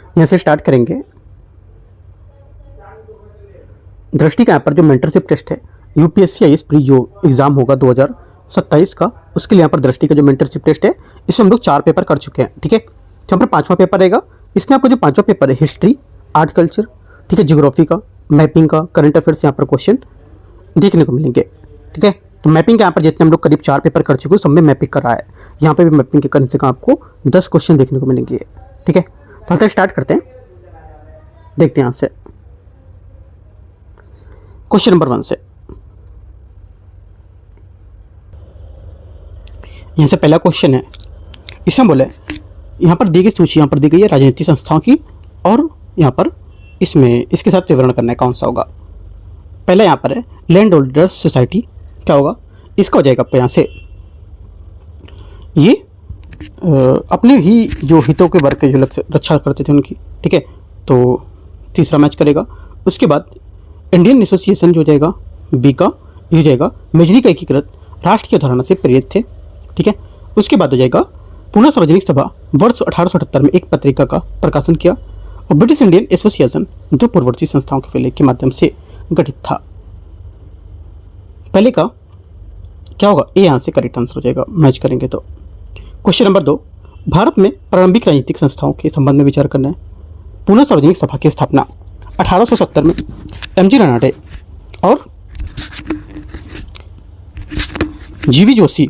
यहाँ से स्टार्ट करेंगे। दृष्टि का यहाँ पर जो मेंटरशिप टेस्ट है यूपीएससी आईएएस प्री जो एग्जाम होगा 2027 का, उसके लिए यहाँ पर दृष्टि का जो मेंटरशिप टेस्ट है इसमें हम लोग 4 पेपर कर चुके हैं। ठीक है, तो यहाँ पर 5वां पेपर रहेगा। इसमें आपको जो 5वां पेपर है हिस्ट्री, आर्ट कल्चर, ठीक है, ज्योग्राफी का, मैपिंग का, करंट अफेयर्स यहाँ पर क्वेश्चन देखने को मिलेंगे। ठीक है, तो मैपिंग के यहाँ पर जितने हम लोग करीब 4 पेपर कर चुके हैं सब में मैपिंग कर रहा है। यहाँ पे भी मैपिंग के कम से कम आपको 10 क्वेश्चन देखने को मिलेंगे। ठीक है, तो स्टार्ट करते हैं, देखते हैं यहाँ से क्वेश्चन नंबर 1 से। यहाँ से पहला क्वेश्चन है, इसमें बोले यहाँ पर दी गई सूची यहाँ पर दी गई है राजनीतिक संस्थाओं की, और यहाँ पर इसमें इसके साथ विवरण करना है कौन सा होगा। पहला यहाँ पर है लैंड होल्डर्स सोसाइटी, क्या होगा इसका हो जाएगा यहाँ से ये अपने ही जो हितों के वर्ग के जो रक्षा करते थे उनकी। ठीक है, तो तीसरा मैच करेगा। उसके बाद इंडियन एसोसिएशन जो जाएगा बी का, ये हो जाएगा मेजनी का एकीकृत राष्ट्र की अवधारणा से प्रेरित थे। ठीक है, उसके बाद हो जाएगा पुनः सार्वजनिक सभा वर्ष 1878 में एक पत्रिका का प्रकाशन किया, और ब्रिटिश इंडियन एसोसिएशन जो पूर्ववर्ती संस्थाओं के विलय के माध्यम से गठित था। पहले का क्या होगा, ए यहाँ से करेक्ट आंसर हो जाएगा, मैच करेंगे तो। क्वेश्चन नंबर 2, भारत में प्रारंभिक राजनीतिक संस्थाओं के संबंध में विचार करना है। पुनः सार्वजनिक सभा की स्थापना 1870 में एमजी रनाडे और जीवी जोशी,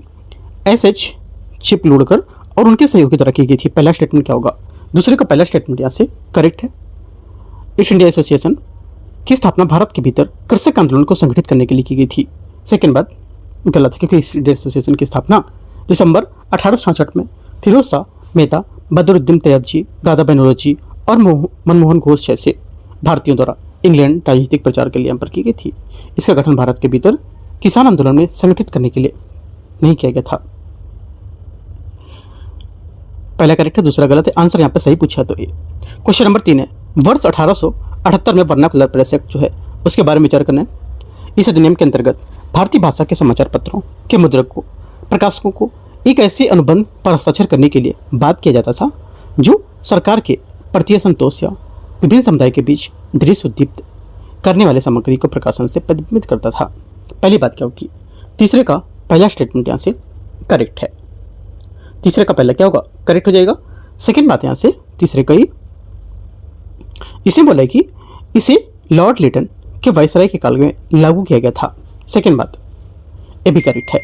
एसएच चिपलूडकर और उनके सहयोगी द्वारा की गई थी। पहला स्टेटमेंट क्या होगा, दूसरे का पहला स्टेटमेंट यहाँ से करेक्ट है। ईस्ट इंडिया एसोसिएशन की स्थापना भारत के भीतर कृषक आंदोलन को संगठित करने के लिए की गई थी। सेकेंड बात गलत है, क्योंकि ईस्ट इंडिया एसोसिएशन की स्थापना दिसंबर 1866 में फिरोज शाह मेहता, बदरुद्दीन तैयब जी, दादा भाई नौरोजी और मनमोहन घोष जैसे भारतीयों द्वारा इंग्लैंड राजनीतिक प्रचार के लिए यहाँ पर की गई थी। इसका गठन भारत के भीतर किसान आंदोलन में संगठित करने के लिए नहीं किया गया था। पहला करेक्ट है, दूसरा गलत है। आंसर यहाँ पर सही पूछा तो ये। क्वेश्चन नंबर 3 है, वर्ष 1878 में वर्नाकुलर प्रेस एक्ट जो है उसके बारे में विचार करना है। इस अधिनियम के अंतर्गत भारतीय भाषा के समाचार पत्रों के मुद्रक को, प्रकाशकों को एक ऐसे अनुबंध पर हस्ताक्षर करने के लिए बात किया जाता था जो सरकार के प्रति असंतोष या विभिन्न समुदाय के बीच दृश्य उद्दीप्त करने वाले सामग्री को प्रकाशन से प्रतिबिंबित करता था। पहली बात क्या होगी, तीसरे का पहला स्टेटमेंट यहाँ से करेक्ट है। तीसरे का पहला क्या होगा, करेक्ट हो जाएगा। सेकेंड बात यहाँ से तीसरे का ही, इसे बोला कि इसे लॉर्ड लिटन के वायसराय के काल में लागू किया गया था। सेकेंड बात ये भी करेक्ट है।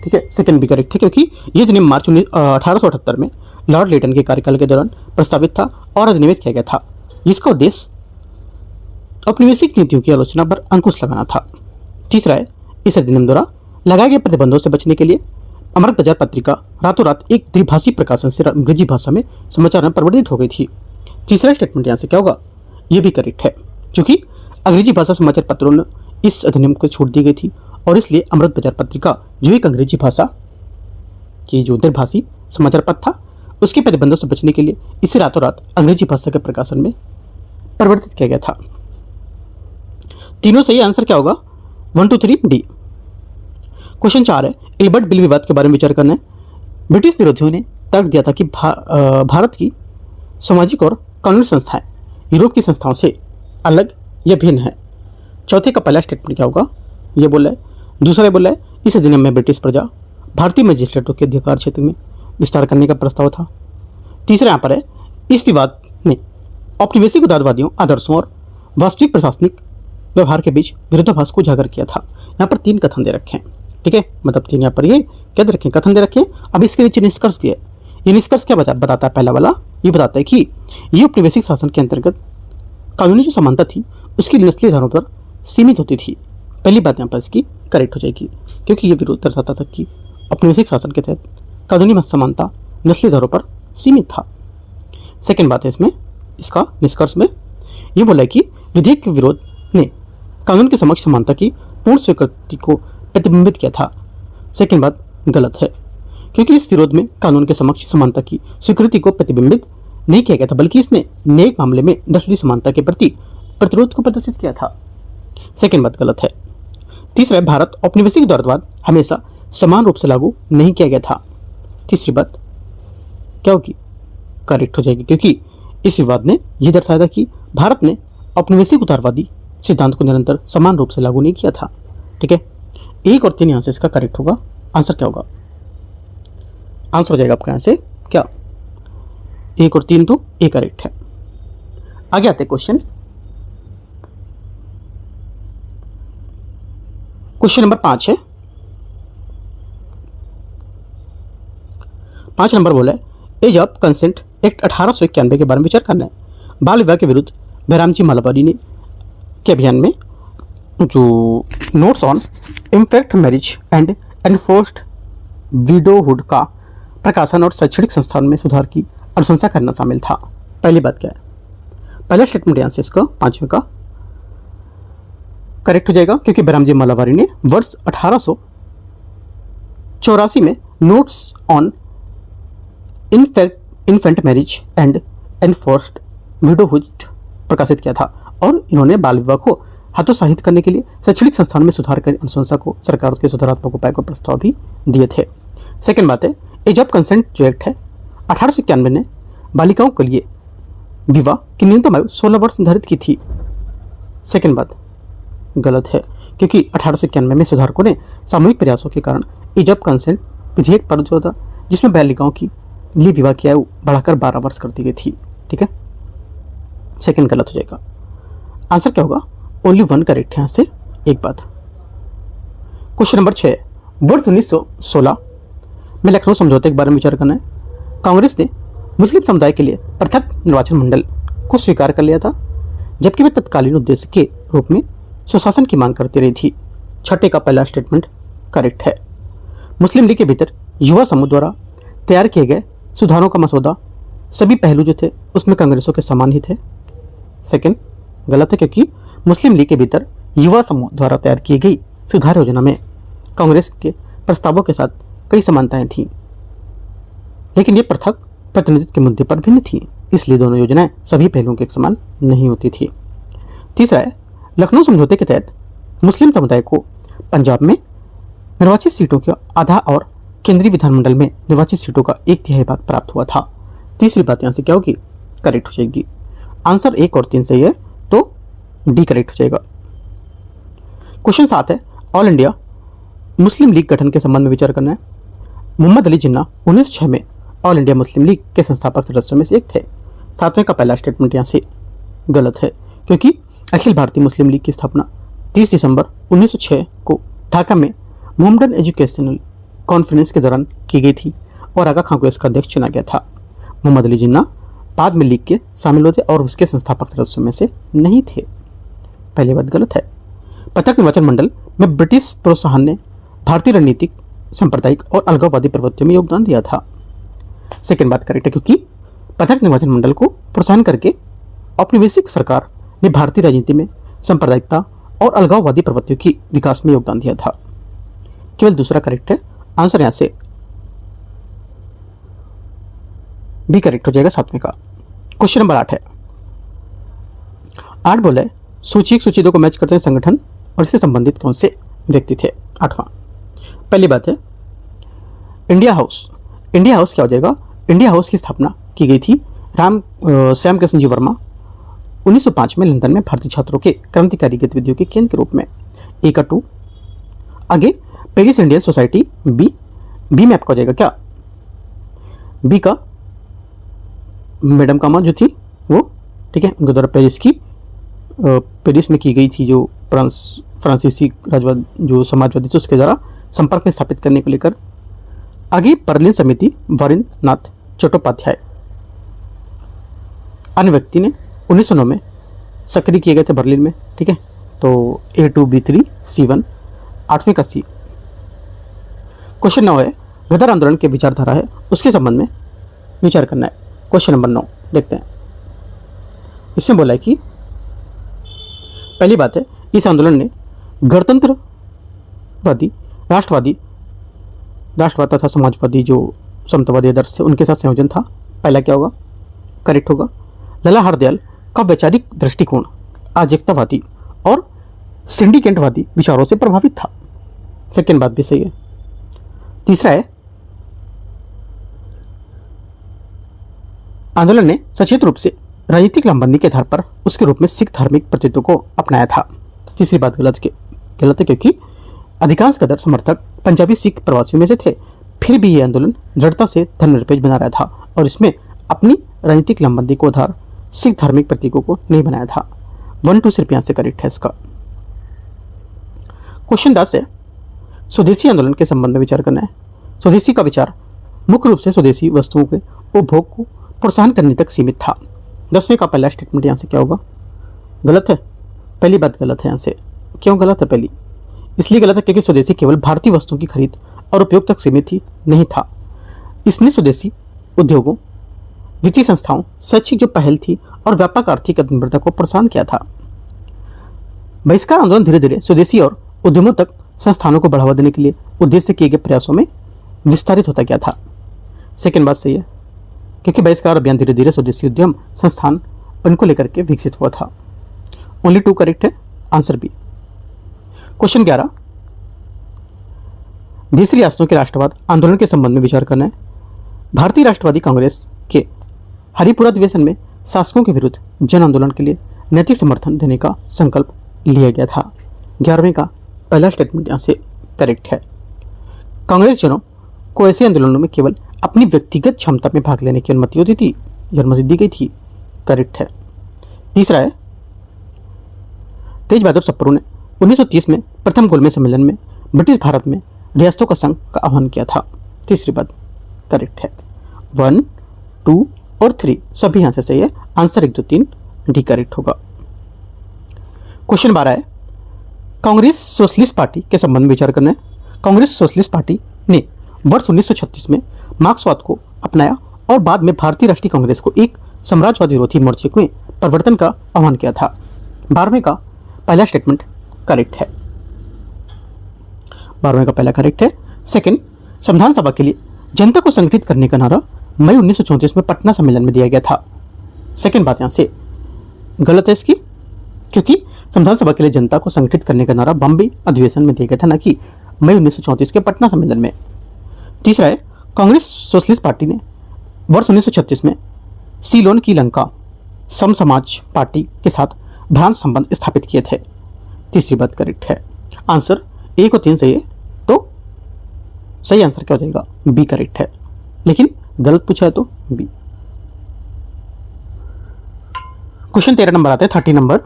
ठीक है, सेकेंड भी करेक्ट है, क्योंकि ये अधिनियम मार्च 1878 में लॉर्ड लिटन के कार्यकाल के दौरान प्रस्तावित था और अधिनियमित किया गया था, जिसका उद्देश्य औपनिवेशिक नीतियों की आलोचना पर अंकुश लगाना था। तीसरा है, इस अधिनियम द्वारा लगाए गए प्रतिबंधों से बचने के लिए अमृत बाजार पत्रिका रातों रात एक द्विभाषी प्रकाशन से अंग्रेजी भाषा में समाचार में परिवर्तित हो गई थी। तीसरा स्टेटमेंट यहाँ से क्या होगा, ये भी करेक्ट है, क्योंकि अंग्रेजी भाषा समाचार पत्रों ने इस अधिनियम को छूट दी गई थी, और इसलिए अमृत बाजार पत्रिका जो एक अंग्रेजी भाषा की जो द्विभाषी समाचार पत्र था उसके प्रतिबंधों से बचने के लिए इसे रातों रात अंग्रेजी भाषा के प्रकाशन में परिवर्तित किया गया था। तीनों सही आंसर क्या होगा, 1 2 3 डी। क्वेश्चन 4 है, इल्बर्ट बिल विवाद के बारे में विचार करना है। ब्रिटिश विरोधियों ने तर्क दिया था कि भारत की सामाजिक और कानूनी संस्थाएं यूरोप की संस्थाओं से अलग या भिन्न है। चौथे का पहला स्टेटमेंट क्या होगा, ये बोला है। दूसरा बोला है इस अधिनियम में ब्रिटिश प्रजा भारतीय मजिस्ट्रेटों के अधिकार क्षेत्र में विस्तार करने का प्रस्ताव था। तीसरा यहाँ पर है, इस विवाद ने औपनिवेशिक उदारवादियों आदर्शों और वास्तविक प्रशासनिक व्यवहार के बीच विरोधाभास को उजागर किया था। यहाँ पर 3 कथन दे रखे हैं। ठीक है, मतलब 3 यहाँ पर ये क्या दे रखे हैं, कथन दे रखे हैं। अब इसके नीचे निष्कर्ष भी है। ये निष्कर्ष क्या बताता है, पहला वाला ये बताता है कि ये औपनिवेशिक शासन के अंतर्गत कानूनी जो समानता थी उसकी नस्लीय आधारों पर सीमित होती थी। पहली बात यहाँ पर इसकी करेक्ट हो जाएगी, क्योंकि ये विरोध दर्शाता था कि औपनिवेशिक शासन के तहत कानूनी समानता नस्लीय आधारों पर सीमित था। सेकेंड बात है इसमें, इसका निष्कर्ष में ये बोला है कि विधेयक के विरोध ने कानून के समक्ष समानता की पूर्ण स्वीकृति को प्रतिबिंबित किया था। सेकेंड बात गलत है, क्योंकि इस विरोध में कानून के समक्ष समानता की स्वीकृति को प्रतिबिंबित नहीं किया गया था, बल्कि इसने नेक मामले में नस्लीय समानता के प्रति प्रतिरोध को प्रदर्शित किया था। सेकेंड बात गलत है। तीसरा, भारत औपनिवेशिक उदारवाद हमेशा समान रूप से लागू नहीं किया गया था। तीसरी बात क्या होगी, करेक्ट हो जाएगी, क्योंकि इस विवाद ने यह दर्शाया था कि भारत ने औपनिवेशिक उदारवादी सिद्धांत को निरंतर समान रूप से लागू नहीं किया था। ठीक है, 1 और 3 यहाँ से इसका करेक्ट होगा। आंसर क्या होगा? आंसर हो जाएगा आपका यहाँ से क्या? 1 और 3 तो ए करेक्ट है। आगे आते क्वेश्चन नंबर 5 है। 5 नंबर बोला है एज ऑफ कंसेंट एक्ट 1891 के बारे में विचार करना है। बाल विवाह के विरुद्ध बैरामजी मालाबारी ने के अभियान में जो notes on infant marriage and enforced widowhood का प्रकाशन और शैक्षणिक संस्थान में सुधार की अनुशंसा करना शामिल था। पहली बात क्या है? पहला स्टेटमेंट यहाँ से इसका 5वें का करेक्ट हो जाएगा, क्योंकि बैरामजी मालाबारी ने वर्ष 1884 में notes on infant marriage and enforced widowhood प्रकाशित किया था और इन्होंने बाल विवाह को हतोत्साहित करने के लिए शैक्षणिक संस्थान में सुधार कर अनुशंसा को सरकार के सुधारात्मक उपाय को प्रस्ताव भी दिए थे। सेकेंड बात है एज ऑफ कंसेंट जो एक्ट है 1891 ने बालिकाओं के लिए विवाह की न्यूनतम आयु 16 वर्ष निर्धारित की थी। सेकेंड बात गलत है, क्योंकि 1891 में सुधारकों ने सामूहिक प्रयासों के कारण एज ऑफ कंसेंट विधेयक पर जोर था, जिसमें बालिकाओं की लिए विवाह की आयु बढ़ाकर 12 वर्ष कर दी गई थी। ठीक है, सेकेंड गलत हो जाएगा। आंसर क्या होगा? ओनली 1 करेक्ट है यहाँ से एक बात। क्वेश्चन नंबर 6 वर्ष 1916 में लखनऊ समझौते के बारे में विचार करना है। कांग्रेस ने मुस्लिम समुदाय के लिए पृथक निर्वाचन मंडल को स्वीकार कर लिया था, जबकि वे तत्कालीन उद्देश्य के रूप में सुशासन की मांग करती रही थी। छठे का पहला स्टेटमेंट करेक्ट है। मुस्लिम लीग के भीतर युवा समूह द्वारा तैयार किए गए सुधारों का मसौदा सभी पहलू जो थे उसमें कांग्रेसों के समान ही थे। सेकंड गलत है, क्योंकि मुस्लिम लीग के भीतर युवा समूह द्वारा तैयार की गई सुधार योजना में कांग्रेस के प्रस्तावों के साथ कई समानताएं थीं, लेकिन ये पृथक प्रतिनिधित्व के मुद्दे पर भिन्न थी, इसलिए दोनों योजनाएं सभी पहलुओं के एक समान नहीं होती थी। तीसरा है लखनऊ समझौते के तहत मुस्लिम समुदाय को पंजाब में निर्वाचित सीटों का आधा और केंद्रीय विधानमंडल में निर्वाचित सीटों का 1/3 भाग प्राप्त हुआ था। तीसरी बात यहाँ से क्या होगी? करेक्ट हो जाएगी। आंसर 1 और 3 सही है तो डी करेक्ट हो जाएगा। क्वेश्चन 7 है ऑल इंडिया मुस्लिम लीग गठन के संबंध में विचार करना है। मोहम्मद अली जिन्ना 1906 में ऑल इंडिया मुस्लिम लीग के संस्थापक सदस्यों में से एक थे। 7वें का पहला स्टेटमेंट यहाँ से गलत है, क्योंकि अखिल भारतीय मुस्लिम लीग की स्थापना 30 दिसंबर 1906 को ढाका में मोहम्मदन एजुकेशनल कॉन्फ्रेंस के दौरान की गई थी और आगा खां को इसका अध्यक्ष चुना गया था। मोहम्मद अली जिन्ना बाद में लीग के शामिल हुए थे और उसके संस्थापक सदस्यों में से नहीं थे। पहली बात गलत है। पृथक निर्वाचन मंडल में ब्रिटिश प्रोत्साहन ने भारतीय रणनीतिक सांप्रदायिक और अलगाववादी प्रवृत्तियों में योगदान दिया था। सेकेंड बात करेक्ट है, क्योंकि पृथक निर्वाचन मंडल को प्रोत्साहन करके औपनिवेशिक सरकार ने भारतीय राजनीति में सांप्रदायिकता और अलगाववादी प्रवृत्तियों की विकास में योगदान दिया था। केवल दूसरा करेक्ट है। आंसर यहां से बी करेक्ट हो जाएगा 7वें का। क्वेश्चन नंबर 8 है। 8 बोले सूची 1 सूची 2 को मैच करते हैं संगठन और इससे संबंधित कौन से व्यक्ति थे। 8वां पहली बात है इंडिया हाउस। इंडिया हाउस क्या हो जाएगा? इंडिया हाउस की स्थापना की गई थी श्याम कृष्ण जी वर्मा 1905 में लंदन में भारतीय छात्रों के क्रांतिकारी गतिविधियों के केंद्र के रूप में। ए का 2 आगे पेरिस इंडियन सोसाइटी बी में आपका हो जाएगा क्या? बी का मैडम कामा जो थी वो, ठीक है, उनके द्वारा पेरिस में की गई थी जो फ्रांसीसी राजवाद जो समाजवादी थे उसके द्वारा संपर्क में स्थापित करने को लेकर। आगे बर्लिन समिति वरिंद्र नाथ चट्टोपाध्याय अन्य व्यक्ति ने 1909 में सक्रिय किए गए थे बर्लिन में। ठीक है, तो A2 B3 C1 8वें का C। क्वेश्चन 9 है गदर आंदोलन के विचारधारा है उसके संबंध में विचार करना है। क्वेश्चन नंबर 9 देखते हैं। इसमें बोला है कि पहली बात है इस आंदोलन ने गणतंत्रवादी राष्ट्रवाद तथा समाजवादी जो समतावादी आदर्श थे उनके साथ संयोजन था। पहला क्या होगा? करेक्ट होगा। लला हरदयाल का वैचारिक दृष्टिकोण आर्जकतावादी और सिंडिकेटवादी विचारों से प्रभावित था। सेकेंड बात भी सही है। तीसरा है आंदोलन ने सचेत रूप से राजनीतिक लामबंदी के आधार पर उसके रूप में सिख धार्मिक प्रतीकों को अपनाया था। तीसरी बात गलत है क्योंकि अधिकांश कदर समर्थक पंजाबी सिख प्रवासियों में से थे, फिर भी ये आंदोलन दृढ़ता से धर्मनिरपेक्ष बना रहा था और इसमें अपनी राजनीतिक लामबंदी को आधार सिख धार्मिक प्रतीकों को नहीं बनाया था। 1 2 सिर्फ यहाँ से करेक्ट है इसका। क्वेश्चन 10 है, स्वदेशी आंदोलन के संबंध में विचार करना है। स्वदेशी का विचार मुख्य रूप से स्वदेशी वस्तुओं के उपभोग को प्रोत्साहन करने तक सीमित था। 10वें का पहला स्टेटमेंट यहाँ से क्या होगा? गलत है। पहली बात गलत है यहाँ से। क्यों गलत है? पहली इसलिए गलत है क्योंकि स्वदेशी केवल भारतीय वस्तुओं की खरीद और उपयोग तक सीमित ही नहीं था। इसने स्वदेशी उद्योगों, वित्तीय संस्थाओं, शैक्षिक जो पहल थी और व्यापक आर्थिक निर्भरता को प्रोत्साहन किया था। बहिष्कार आंदोलन धीरे धीरे स्वदेशी और उद्यमों तक संस्थानों को बढ़ावा देने के लिए उद्देश्य से किए गए प्रयासों में विस्तारित होता गया था। सेकेंड बात सही है क्योंकि बहिष्कार अभियान धीरे धीरे स्वदेशी उद्यम संस्थान उनको लेकर के विकसित हुआ था। ओनली 2 करेक्ट है, आंसर बी। क्वेश्चन 11, देश रियासतों के राष्ट्रवाद आंदोलन के संबंध में विचार करना है। भारतीय राष्ट्रवादी कांग्रेस के हरिपुरा अधिवेशन में शासकों के विरुद्ध जन आंदोलन के लिए नैतिक समर्थन देने का संकल्प लिया गया था। 11वें का पहला स्टेटमेंट यहाँ से करेक्ट है। कांग्रेस जनों को ऐसे आंदोलनों में केवल अपनी व्यक्तिगत क्षमता में भाग लेने की अनुमति होती थी, यह अनुमति दी गई थी। करेक्ट है। तीसरा है, तेज बहादुर सप्रू ने 1930 में प्रथम गोलमेज सम्मेलन में ब्रिटिश भारत में रियासतों का संघ का आह्वान किया था। तीसरी बात करेक्ट है। 1 2 और 3 सभी यहाँ से सही है। आंसर 1 2 3 डी करेक्ट होगा। क्वेश्चन 12 है, कांग्रेस सोशलिस्ट पार्टी के संबंध में विचार करना है। कांग्रेस सोशलिस्ट पार्टी ने वर्ष 1936 में मार्क्सवाद को अपनाया और बाद में भारतीय राष्ट्रीय कांग्रेस को एक साम्राज्यवादी विरोधी मोर्चे में परिवर्तन का आह्वान किया था। 12वें का पहला स्टेटमेंट करेक्ट है। 12वें का पहला करेक्ट है। सेकंड, संविधान सभा के लिए जनता को संगठित करने का नारा मई 1934 में पटना सम्मेलन में दिया गया था। सेकंड बात यहां से गलत है इसकी क्योंकि संविधान सभा के लिए जनता को संगठित करने का नारा बॉम्बे अधिवेशन में दिया गया था, न कि मई 1934 के पटना सम्मेलन में। तीसरा है, कांग्रेस सोशलिस्ट पार्टी ने वर्ष 1936 में सीलोन की लंका सम समाज पार्टी के साथ भ्रांत संबंध स्थापित किए थे। तीसरी बात करेक्ट है। आंसर 1 और 3 सही है, तो सही आंसर क्या हो जाएगा? बी करेक्ट है, लेकिन गलत पूछा है तो बी। क्वेश्चन 13 नंबर आता है, 30 नंबर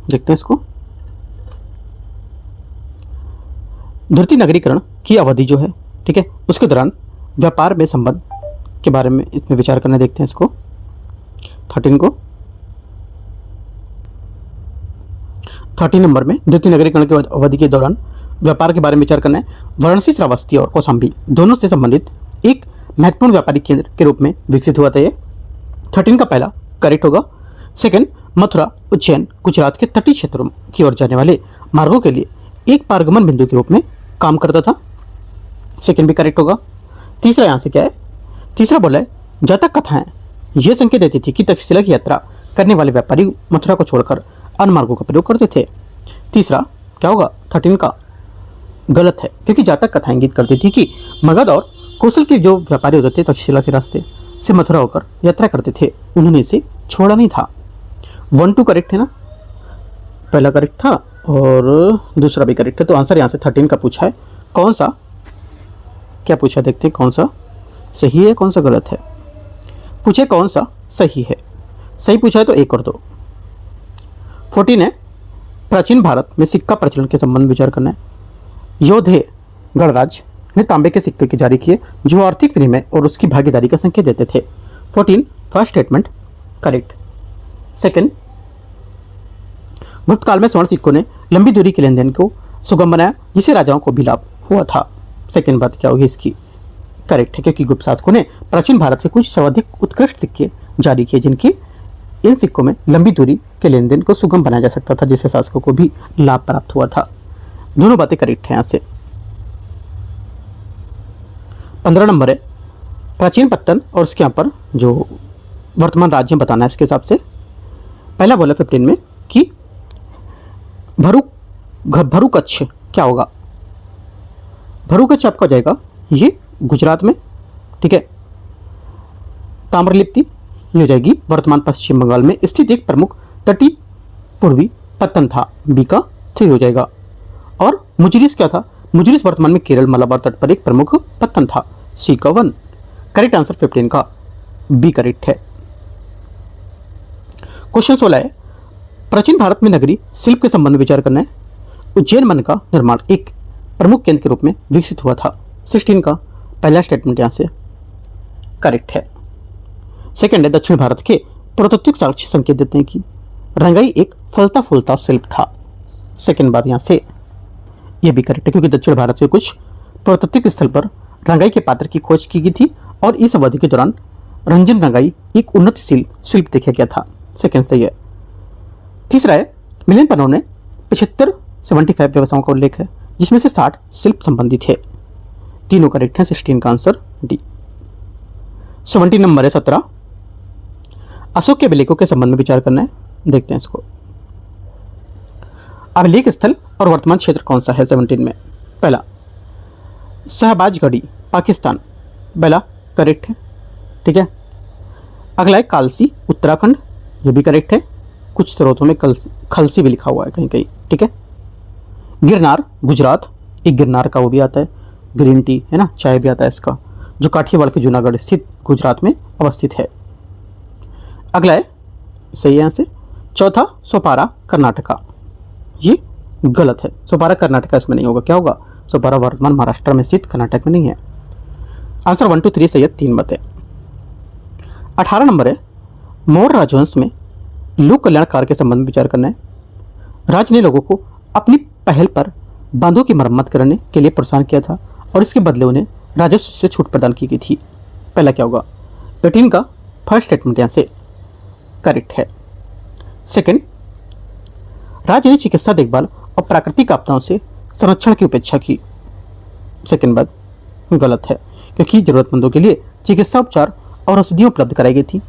देखते हैं इसको। धरती नगरीकरण की अवधि जो है, ठीक है, उसके दौरान व्यापार में संबंध के बारे में इसमें विचार करना। देखते हैं इसको 13 को। 30 नंबर में द्वितीय नगरीकरण की अवधि के दौरान व्यापार के बारे में विचार करना है। वाराणसी, श्रावस्ती और कौशाम्बी दोनों से संबंधित एक महत्वपूर्ण व्यापारिक केंद्र के रूप में विकसित हुआ था। ये 13 का पहला करेक्ट होगा। सेकंड, मथुरा, उज्जैन, गुजरात के तटीय क्षेत्रों की ओर जाने वाले मार्गों के लिए एक पारगमन बिंदु के रूप में काम करता था। सेकंड भी करेक्ट होगा। तीसरा यहाँ से क्या है? तीसरा बोला है, जातक कथाएं ये संकेत देती थी कि तक्षशिला की यात्रा करने वाले व्यापारी मथुरा को छोड़कर अन्य मार्गों का प्रयोग करते थे। तीसरा क्या होगा? 13 का गलत है क्योंकि जातक कथाएं इंगित करती थी कि मगध और कौशल के जो व्यापारी होते थे तक्षशिला के रास्ते से मथुरा होकर यात्रा करते थे, उन्होंने इसे छोड़ा नहीं था। 1 2 करेक्ट है ना, पहला करेक्ट था और दूसरा भी करेक्ट है, तो आंसर यहाँ से 13 का पूछा है। कौन सा क्या पूछा, देखते हैं कौन सा सही है कौन सा गलत है। पूछे कौन सा सही है, सही पूछा है तो 1 और 2। 14 है, प्राचीन भारत में सिक्का प्रचलन के संबंध में विचार करना है। योधे गणराज्य ने तांबे के सिक्के के जारी किए जो आर्थिक विनिमय और उसकी भागीदारी का संकेत देते थे। 14 फर्स्ट स्टेटमेंट करेक्ट। सेकंड, गुप्त काल में स्वर्ण सिक्कों ने लंबी दूरी के लेन देन को सुगम बनाया जिससे राजाओं को भी लाभ हुआ था। सेकंड बात क्या होगी इसकी? करेक्ट है क्योंकि गुप्त शासकों ने प्राचीन भारत से कुछ सर्वाधिक उत्कृष्ट सिक्के जारी किए जिनकी इन सिक्कों में लंबी दूरी के लेन देन को सुगम बनाया जा सकता था जिससे शासकों को भी लाभ प्राप्त हुआ था। दोनों बातें करेक्ट हैं यहाँ से। 15 नंबर है, प्राचीन पत्तन और उसके यहाँ पर जो वर्तमान राज्य बताना है इसके हिसाब से। पहला बोला 15 में कि भरूकच्छ क्या होगा? भरूकच्छ आपका हो जाएगा ये गुजरात में, ठीक है। ताम्रलिप्ति ये हो जाएगी वर्तमान पश्चिम बंगाल में स्थित एक प्रमुख तटीय पूर्वी पत्तन था। बी का 3 हो जाएगा। और मुजरिस क्या था? मुजरिस वर्तमान में केरल मलाबार तट पर एक प्रमुख पत्तन था। सी का 1। करेक्ट आंसर 15 का बी करेक्ट है। क्वेश्चन 16 है, प्राचीन भारत में नगरी शिल्प के संबंध में विचार करना है। उज्जैन मन का निर्माण एक प्रमुख केंद्र के रूप में विकसित हुआ था। 16 का पहला स्टेटमेंट यहां से करेक्ट है। सेकंड है, दक्षिण भारत के पुरातात्विक साक्ष्य संकेत देते हैं कि रंगाई एक फलता फूलता शिल्प था। सेकंड बात यहां से यह भी करेक्ट है, क्योंकि दक्षिण भारत के कुछ पुरातात्विक स्थल पर रंगाई के पात्र की खोज की गई थी और इस अवधि के दौरान रंजन रंगाई एक उन्नतिशील शिल्प देखा गया था। सेकंड सही है। तीसरा है, मिलियन पन्नों ने 75 व्यवसायों का उल्लेख है, जिसमें से 60 शिल्प संबंधित है। तीनों करेक्ट है। 16 का आंसर डी। 70 नंबर है 17, अशोक के अभिलेखों के संबंध में विचार करना है। देखते हैं इसको। अभिलेख स्थल और वर्तमान क्षेत्र कौन सा है 17 में? पहला शहबाजगढ़ी पाकिस्तान, पहला करेक्ट है। ठीक है। अगला है कालसी उत्तराखंड, ये भी करेक्ट है। कुछ स्रोतों में खलसी भी लिखा हुआ है कहीं कहीं। ठीक है। गिरनार गुजरात, एक गिरनार का वो भी आता है, ग्रीन टी है ना, चाय भी आता है इसका, जो काठियावाड़ के जूनागढ़ स्थित गुजरात में अवस्थित है। अगला है सही है यहाँ से। चौथा सोपारा कर्नाटका, ये गलत है। सोपारा कर्नाटका इसमें नहीं होगा। क्या होगा? सोपारा वर्तमान महाराष्ट्र में स्थित, कर्नाटक में नहीं है। आंसर 1 2 3 सही है। 3 बातें। 18 नंबर है, मौर्य राजवंश में लोक कल्याण कार्य के संबंध में विचार करना है। राज्य ने लोगों को अपनी पहल पर बांधों की मरम्मत करने के लिए प्रोत्साहन किया था और इसके बदले उन्हें राजस्व से छूट प्रदान की गई थी। पहला क्या होगा? 18 का फर्स्ट स्टेटमेंट यहाँ से करेक्ट है। सेकंड, राज्य ने चिकित्सा देखभाल और प्राकृतिक आपदाओं से संरक्षण की उपेक्षा की। सेकंड बात गलत है, क्योंकि जरूरतमंदों के लिए चिकित्सा उपचार और औषधियाँ उपलब्ध कराई गई थी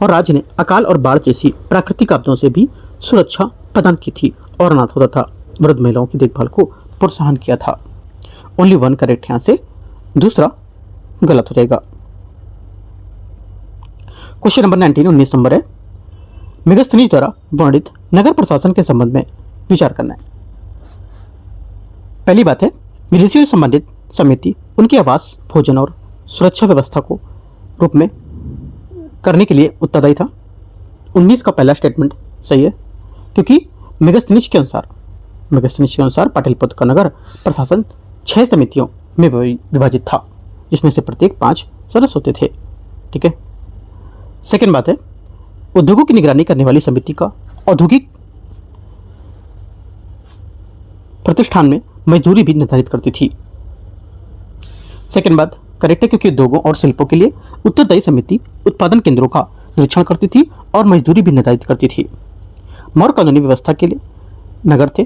और राज्य ने अकाल और बाढ़ जैसी प्राकृतिक आपदाओं से भी सुरक्षा प्रदान की थी और अनाथों तथा वृद्ध महिलाओं की देखभाल को प्रोत्साहन किया था। ओनली 1 करेक्ट यहाँ से, दूसरा गलत हो जाएगा। क्वेश्चन नंबर 19 नंबर है, मेगास्थनीज द्वारा वर्णित नगर प्रशासन के संबंध में विचार करना है। पहली बात है, विदेशियों से संबंधित समिति उनके आवास, भोजन और सुरक्षा व्यवस्था को रूप में करने के लिए उत्तरदायी था। 19 का पहला स्टेटमेंट सही है, क्योंकि मेगास्थनीज के अनुसार पाटलिपुत्र का नगर प्रशासन 6 समितियों में विभाजित था, जिसमें से प्रत्येक 5 सदस्य होते थे। ठीक है। सेकेंड बात है, उद्योगों की निगरानी करने वाली समिति का औद्योगिक प्रतिष्ठान में मजदूरी भी निर्धारित करती थी। सेकेंड बात करेक्ट है, क्योंकि उद्योगों और शिल्पों के लिए उत्तरदायी समिति उत्पादन केंद्रों का निरीक्षण करती थी और मजदूरी भी निर्धारित करती थी। मौर्य कानूनी व्यवस्था के लिए नगर थे।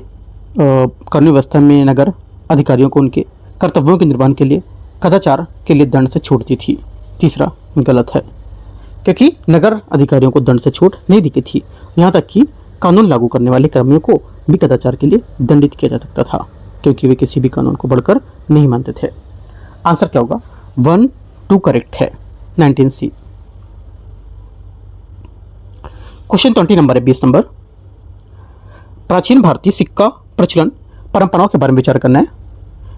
कानूनी व्यवस्था में नगर अधिकारियों को उनके कर्तव्यों के निर्वहन के लिए कदाचार के लिए दंड से छूट दी थी। तीसरा गलत है, क्योंकि नगर अधिकारियों को दंड से छूट नहीं दी गई थी। यहाँ तक कि कानून लागू करने वाले कर्मियों को भी कदाचार के लिए दंडित किया जा सकता था, क्योंकि वे किसी भी कानून को बढ़कर नहीं मानते थे। आंसर क्या होगा? 1 2 करेक्ट है। 19C। क्वेश्चन 20 नंबर है 20 नंबर, प्राचीन भारतीय सिक्का प्रचलन परंपराओं के बारे में विचार करना है।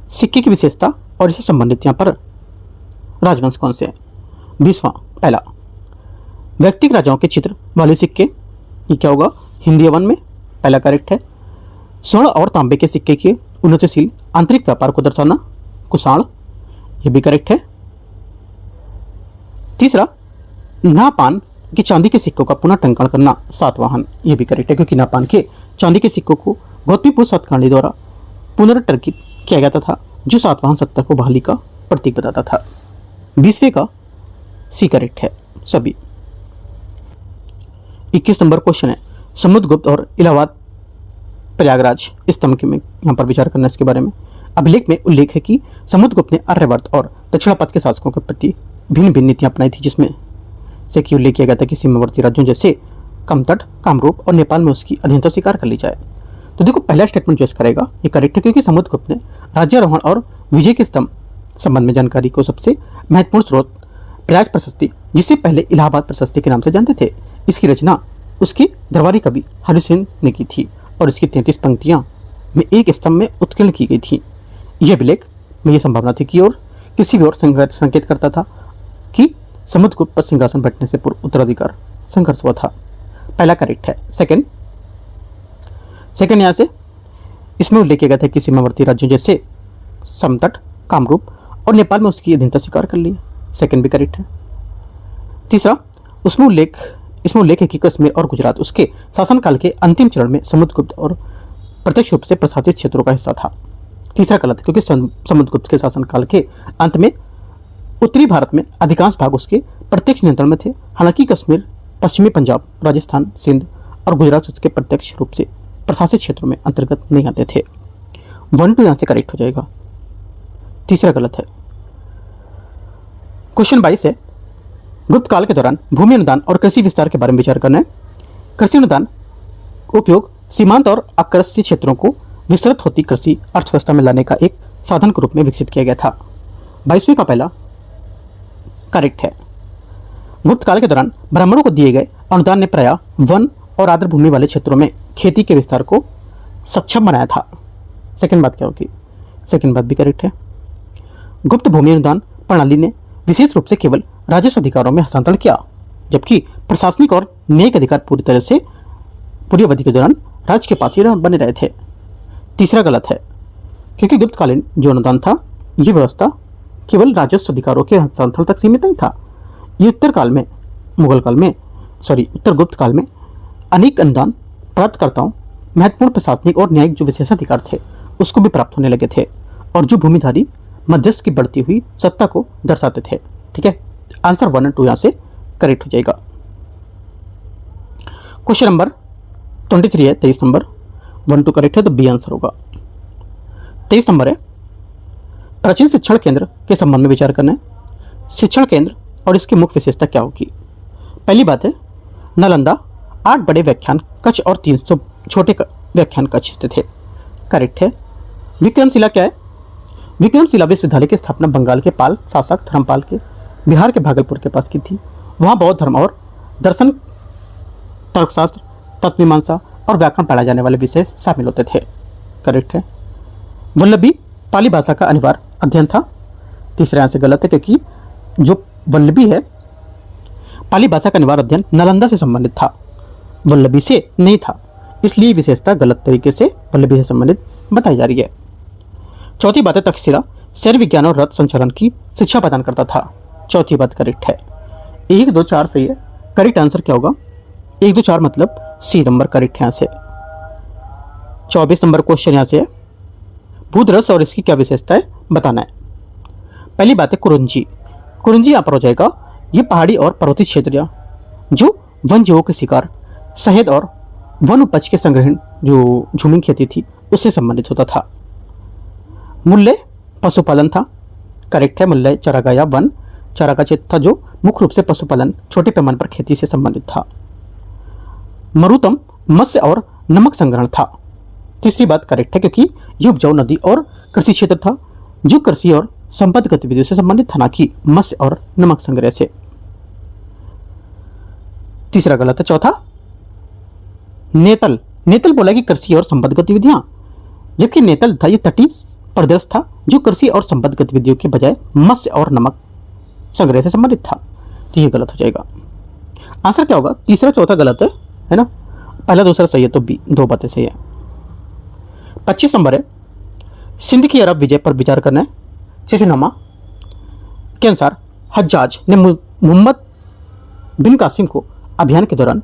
सिक्के की विशेषता और इससे संबंधित यहाँ पर राजवंश कौन से हैं? 20वां, पहला व्यक्तिगत राजाओं के चित्र वाले सिक्के, ये क्या होगा? हिंदी वन में पहला करेक्ट है। स्वर्ण और तांबे के सिक्के के उन्नतिशील आंतरिक व्यापार को दर्शाना, कुषाण, ये भी करेक्ट है। तीसरा, नापान के चांदी के सिक्कों का पुनः टंकण करना, सातवाहन, ये भी करेक्ट है, क्योंकि नापान के चांदी के सिक्कों को गौतमीपुत्र सातकर्णी द्वारा पुनर्टंकित किया गया था, जो सातवाहन सत्ता को बहाली का प्रतीक बताता था। 20वें का सी करेक्ट है सभी। 21 नंबर क्वेश्चन है, समुद्रगुप्त और इलाहाबाद प्रयागराज स्तंभ के में यहाँ पर विचार करना इसके बारे में। अभिलेख में उल्लेख है कि समुद्रगुप्त ने आर्यवर्त और दक्षिणापथ के शासकों के प्रति भिन्न भिन्न नीतियाँ अपनाई थी, जिसमें से कि उल्लेख किया गया था कि सीमावर्ती राज्यों जैसे कमतट, कामरूप और नेपाल में उसकी अधीनता स्वीकार कर ली जाए। तो देखो, पहला स्टेटमेंट जो करेगा ये करेक्ट है, क्योंकि समुद्रगुप्त ने राज्यारोहण और विजय के स्तंभ संबंध में जानकारी को सबसे महत्वपूर्ण स्रोत प्रयाग प्रशस्ति, जिसे पहले इलाहाबाद प्रशस्ति के नाम से जानते थे। इसकी रचना उसके दरबारी कवि हरि सिंह ने की थी और इसकी 33 पंक्तियां में एक स्तंभ में उत्कीर्ण की गई थी। यह अभिलेख में यह संभावना थी कि और किसी भी और संकेत करता था कि समुद्रगुप्त पर सिंहासन बैठने से पूर्व उत्तराधिकार संघर्ष हुआ था। पहला करेक्ट है। सेकंड यहाँ से इसमें उल्लेख किया गया था कि सीमावर्ती राज्यों जैसे समतट, कामरूप और नेपाल में उसकी अधीनता स्वीकार कर ली। सेकंड भी करेक्ट है। तीसरा, इसमें उल्लेख है कि कश्मीर और गुजरात उसके शासनकाल के अंतिम चरण में समुद्रगुप्त और प्रत्यक्ष रूप से प्रशासित क्षेत्रों का हिस्सा था। तीसरा गलत है, क्योंकि समुद्रगुप्त के शासनकाल के अंत में उत्तरी भारत में अधिकांश भाग उसके प्रत्यक्ष नियंत्रण में थे। हालांकि कश्मीर, पश्चिमी पंजाब, राजस्थान, सिंध और गुजरात उसके प्रत्यक्ष रूप से प्रशासित क्षेत्रों में अंतर्गत नहीं आते थे। 1-2 यहाँ से करेक्ट हो जाएगा। तीसरा गलत है। क्वेश्चन 22 है, गुप्त काल के दौरान भूमि अनुदान और कृषि विस्तार के बारे में विचार करना है। कृषि अनुदान उपयोग सीमांत और आकृष्य क्षेत्रों को विस्तृत होती कृषि अर्थव्यवस्था में लाने का एक साधन के रूप में विकसित किया गया था। 22वें का पहला करेक्ट है। गुप्त काल के दौरान ब्राह्मणों को दिए गए अनुदान ने प्रायः वन और आर्द्र भूमि वाले क्षेत्रों में खेती के विस्तार को सक्षम बनाया था। सेकंड बात क्या होगी? सेकंड बात भी करेक्ट है। गुप्त भूमि अनुदान प्रणाली ने विशेष रूप से केवल राजस्व अधिकारों में हस्तांतरण किया, जबकि प्रशासनिक और न्यायिक अधिकार पूरी तरह से पूरी अवधि के दौरान राज्य के पास ही बने रहे थे। तीसरा गलत है, क्योंकि गुप्तकालीन जो अनुदान था, ये व्यवस्था केवल राजस्व अधिकारों के हस्तांतरण तक सीमित नहीं था। ये उत्तर गुप्त काल में अनेक अनुदान प्राप्तकर्ताओं, महत्वपूर्ण प्रशासनिक और न्यायिक जो विशेषाधिकार थे उसको भी प्राप्त होने लगे थे, और जो भूमिधारी मध्यस्थ की बढ़ती हुई सत्ता को दर्शाते थे। ठीक है, आंसर 1 और 2 यहाँ से करेक्ट हो जाएगा। क्वेश्चन नंबर 23 है, 23 नंबर। 1-2 करेक्ट है तो बी आंसर होगा। 23 नंबर है, प्राचीन शिक्षण केंद्र के संबंध में विचार करना है। शिक्षण केंद्र और इसकी मुख्य विशेषता क्या होगी? पहली बात है, नालंदा 8 बड़े व्याख्यान कक्ष और 300 छोटे व्याख्यान कक्ष थे। करेक्ट है। विक्रमशिला क्या है? विक्रमशिला विश्वविद्यालय की स्थापना बंगाल के पाल शासक धर्मपाल के बिहार के भागलपुर के पास की थी। वहाँ बौद्ध धर्म और दर्शन, तर्कशास्त्र, तत्वमीमांसा और व्याकरण पढ़ाए जाने वाले विषय शामिल होते थे। करेक्ट है। वल्लभी पाली भाषा का अनिवार्य अध्ययन था। तीसरे यहाँ से गलत है, क्योंकि जो वल्लभी है, पाली भाषा का अनिवार्य अध्ययन नालंदा से संबंधित था, वल्लभी से नहीं था, इसलिए विशेषता गलत तरीके से वल्लभी से संबंधित बताई जा रही है। चौथी बात है, तक्षशिला शहर विज्ञान और रथ संचालन की शिक्षा प्रदान करता था। चौथी बात करेक्ट है। 1, 2, 4 सही है। करेक्ट आंसर क्या होगा? 1, 2, 4 मतलब सी नंबर करेक्ट है यहाँ से। 24 नंबर क्वेश्चन यहाँ से है, भूदरस और इसकी क्या विशेषता है बताना है। पहली बात है, कुरुंजी यहाँ पर हो जाएगा। ये पहाड़ी और पर्वतीय क्षेत्र जो वन जीवों के शिकार, शहद और वन उपज के संग्रहण जो झूमिंग खेती थी उससे संबंधित होता था। मूल्य पशुपालन था। करेक्ट है। मूल्य चारागाह या वन चारागाह क्षेत्र था जो मुख्य रूप से पशुपालन, छोटे पैमाने पर खेती से संबंधित था। मरुतम मत्स्य और नमक संग्रहण था। तीसरी बात करेक्ट है, क्योंकि ये उपजाऊ नदी और कृषि क्षेत्र था जो कृषि और संबद्ध गतिविधियों से संबंधित था, ना कि मत्स्य और नमक संग्रह से। तीसरा गलत है। चौथा, नेतल बोला कि कृषि और संबद्ध गतिविधियां, जबकि नेतल था ये तटीय प्रदेश था जो कृषि और संबद्ध गतिविधियों के बजाय मत्स्य और नमक संग्रह से संबंधित था। तो ये गलत हो जाएगा। आंसर क्या होगा? तीसरा चौथा गलत है ना। पहला दूसरा सही है, तो बी, 2 बातें सही है। 25 नंबर है, सिंध की अरब विजय पर विचार करना है। चशनामा के अनुसार हज्जाज ने मोहम्मद बिन कासिम को अभियान के दौरान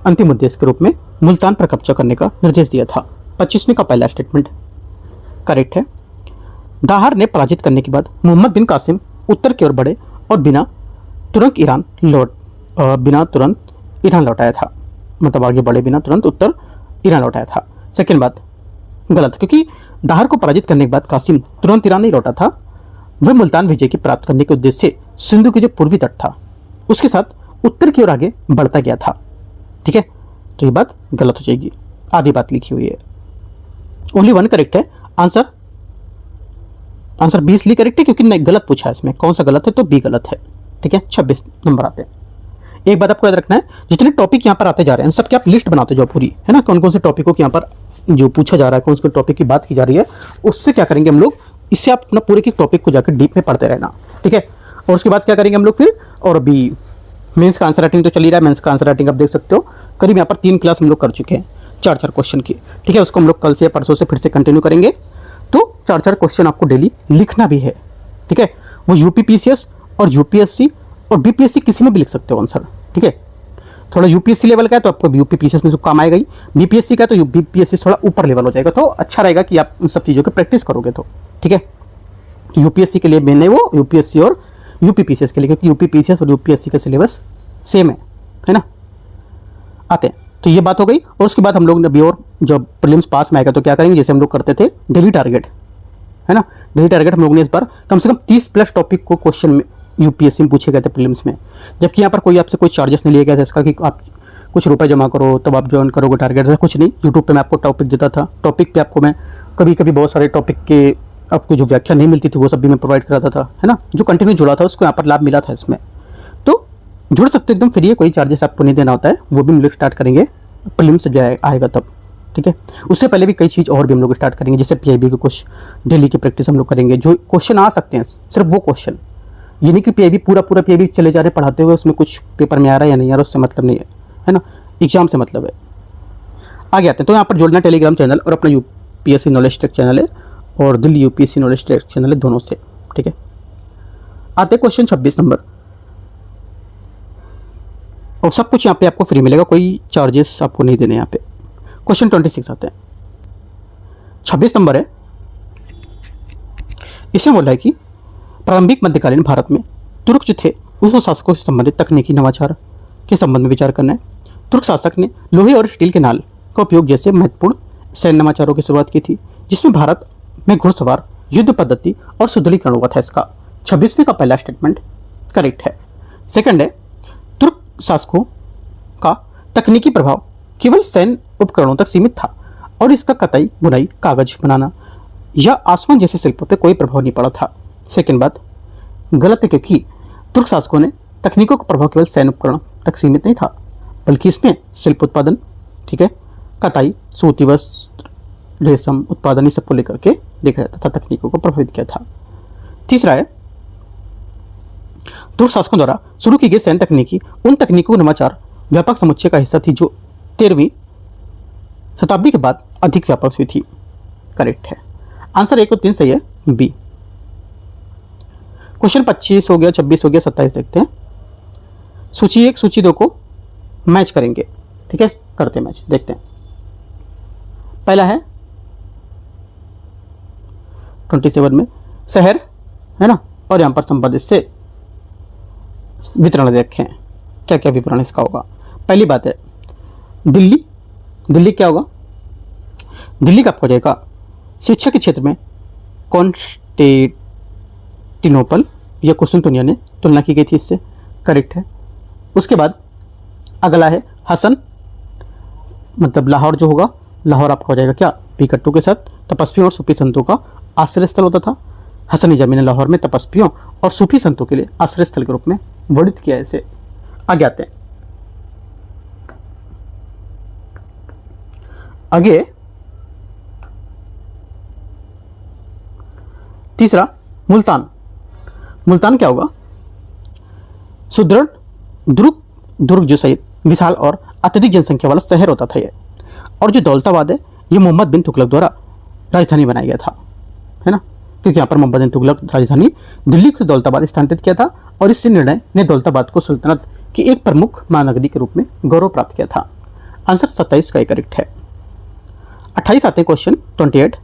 अंतिम उद्देश्य के रूप में मुल्तान पर कब्जा करने का निर्देश दिया था। 25वें का पहला स्टेटमेंट करेक्ट है। दाहर ने पराजित करने के बाद मोहम्मद बिन कासिम उत्तर की ओर बढ़े और बिना तुरंत ईरान लौटाया था। मतलब आगे बढ़े बिना तुरंत उत्तर ईरान लौटाया था। सेकेंड बात गलत, क्योंकि दाहर को पराजित करने के बाद कासिम तुरंत ईरान नहीं लौटा था। वह मुल्तान विजय की प्राप्त करने के उद्देश्य से सिंधु के जो पूर्वी तट था उसके साथ उत्तर की ओर आगे बढ़ता गया था। ठीक है, तो ये बात गलत हो जाएगी। आधी बात लिखी हुई है। ओनली 1 करेक्ट है। आंसर आंसर बी इसलिए करेक्ट है क्योंकि नहीं गलत पूछा है इसमें। कौन सा गलत है? तो बी गलत है। ठीक है, 26 नंबर आते हैं। एक बात आपको याद रखना है, जितने टॉपिक यहाँ पर आते जा रहे हैं सबकी आप लिस्ट बनाते जाओ पूरी, है ना, कौन कौन से टॉपिकों की यहाँ पर जो पूछा जा रहा है, कौन से टॉपिक की बात की जा रही है, उससे क्या करेंगे हम लोग, इससे आप अपना पूरे के टॉपिक को जाकर डीप में पढ़ते रहना। ठीक है, और उसके बाद क्या करेंगे हम लोग फिर, और अभी मेंस का आंसर राइटिंग तो चल ही रहा है। मेंस का आंसर राइटिंग आप देख सकते हो, करीब यहाँ पर 3 क्लास हम लोग कर चुके हैं 4-4 क्वेश्चन की। ठीक है, उसको हम लोग कल से या परसों से फिर से कंटिन्यू करेंगे। तो 4-4 क्वेश्चन आपको डेली लिखना भी है। ठीक है, वो यूपीपीसीएस और यूपीएससी और बीपीएससी किसी में भी लिख सकते हो आंसर। ठीक है, थोड़ा यूपीएससी लेवल का है तो आपको यूपीपीसीएस में जो काम आएगा ही, बीपीएससी का तो बीपीएससी थोड़ा ऊपर लेवल हो जाएगा, तो अच्छा रहेगा कि आप उन सब चीज़ों की प्रैक्टिस करोगे तो। ठीक है, तो यूपीएससी के लिए मेन है वो यूपीएससी और यूपीपीसीएस के लिए, क्योंकि यूपीपीसीएस और यूपीएससी का सिलेबस सेम है ना। आते हैं, तो ये बात हो गई। और उसके बाद हम लोग अभी और जब प्रीलिम्स पास में आएगा तो क्या करेंगे, जैसे हम लोग करते थे डेली टारगेट, है ना, डेली टारगेट हम लोग ने इस बार कम से कम 30+ टॉपिक को क्वेश्चन में यूपीएससी में पूछे गए थे प्रीलिम्स में, जबकि यहाँ पर कोई आपसे कोई चार्जेस नहीं लिया गया था इसका कि आप कुछ रुपए जमा करो तब आप ज्वाइन करोगे टारगेट, ऐसा कुछ नहीं। यूट्यूब पे मैं आपको टॉपिक देता था, टॉपिक पे आपको मैं कभी कभी बहुत सारे टॉपिक के आपको जो व्याख्या नहीं मिलती थी वो सब भी मैं प्रोवाइड कराता था, है ना, जो कंटिन्यू जुड़ा था उसको यहाँ पर लाभ मिला था इसमें। तो जुड़ सकते एकदम फ्री है, कोई चार्जेस आपको नहीं देना होता है, वो भी हम लोग स्टार्ट करेंगे प्रीलिम्स से जाए आएगा तब। ठीक है, उससे पहले भी कई चीज़ और भी हम लोग स्टार्ट करेंगे, जैसे पीआईबी के कुछ डेली की प्रैक्टिस हम लोग करेंगे, जो क्वेश्चन आ सकते हैं सिर्फ वो क्वेश्चन, ये नहीं कि पीआईबी पूरा पीआईबी चले जा रहे पढ़ाते हुए उसमें कुछ पेपर में आ रहा है या नहीं आ रहा, उससे मतलब नहीं है ना, एग्जाम से मतलब है। आगे आते हैं, तो यहाँ पर जोड़ना टेलीग्राम चैनल और अपना यूपीएससी नॉलेज टेक चैनल है और Delhi UPSC knowledge take channel है, दोनों से। ठीक है, आते हैं क्वेश्चन 26 नंबर, और सब कुछ यहाँ पे आपको फ्री मिलेगा, कोई चार्जेस आपको नहीं देने यहाँ पे। क्वेश्चन 26 आते हैं, 26 नंबर है, इसमें बोला है कि प्रारंभिक मध्यकालीन भारत में तुर्क जो थे उस शासकों से संबंधित तकनीकी नवाचार के संबंध में विचार करना है। तुर्क शासक ने लोहे और स्टील के नाल का उपयोग जैसे महत्वपूर्ण सैन्य नवाचारों की शुरुआत की थी, जिसमें भारत में घुड़सवार युद्ध पद्धति और सुदृढ़ीकरण हुआ था। इसका 26वें का पहला स्टेटमेंट करेक्ट है। सेकंड है, तुर्क शासकों का तकनीकी प्रभाव केवल सैन्य उपकरणों तक सीमित था और इसका कताई बुनाई कागज बनाना या आसमान जैसे शिल्पों पर कोई प्रभाव नहीं पड़ा था। सेकंड बात गलत है, क्योंकि तुर्क शासकों ने तकनीकों का प्रभाव केवल सैन्य उपकरण तक सीमित नहीं था, बल्कि इसमें शिल्प उत्पादन, ठीक है, कताई, सूती वस्त्र, रेशम उत्पादन, इस सबको लेकर के देखा जाता था, तकनीकों को प्रभावित किया था। तीसरा है, तुर्क शासकों द्वारा शुरू की गई सैन्य तकनीकी उन तकनीकों का नवाचार व्यापक समुच्चय का हिस्सा थी जो 13वीं शताब्दी के बाद अधिक व्यापक हुई थी। करेक्ट है, आंसर 1 और 3 सही है, बी। क्वेश्चन 25 हो गया, 26 हो गया, 27 देखते हैं। सूची 1 सूची 2 को मैच करेंगे। ठीक है, करते हैं मैच, देखते हैं। पहला है 27 में शहर, है ना, और यहां पर संबंधित से वितरण देखें, क्या क्या विवरण इसका होगा। पहली बात है दिल्ली, दिल्ली क्या होगा, दिल्ली का आपको हो जाएगा शिक्षा के क्षेत्र में कॉन्स्टेंटिनोपल या कुस्तुनतुनिया ने तुलना की गई थी इससे। करेक्ट है। उसके बाद अगला है हसन, मतलब लाहौर जो होगा, लाहौर आपका हो जाएगा क्या, पीकट्टू के साथ तपस्वियों और सूफी संतों का आश्रय स्थल होता था। हसन निजामी ने लाहौर में तपस्वियों और सूफी संतों के लिए आश्रय स्थल के रूप में वर्णित किया है इसे। आगे आते हैं, आगे तीसरा मुल्तान, मुल्तान क्या होगा, सुदृढ़ दुर्ग जो सहित विशाल और अत्यधिक जनसंख्या वाला शहर होता था ये। और जो दौलताबाद है ये मोहम्मद बिन तुगलक द्वारा राजधानी बनाया गया था, है ना, क्योंकि यहाँ पर मोहम्मद बिन तुगलक राजधानी दिल्ली को दौलताबाद स्थानांतरित किया था और इस निर्णय ने दौलताबाद को सुल्तनत की एक प्रमुख महानगरी के रूप में गौरव प्राप्त किया था। आंसर 27 का करेक्ट है। 28 आते हैं क्वेश्चन 28,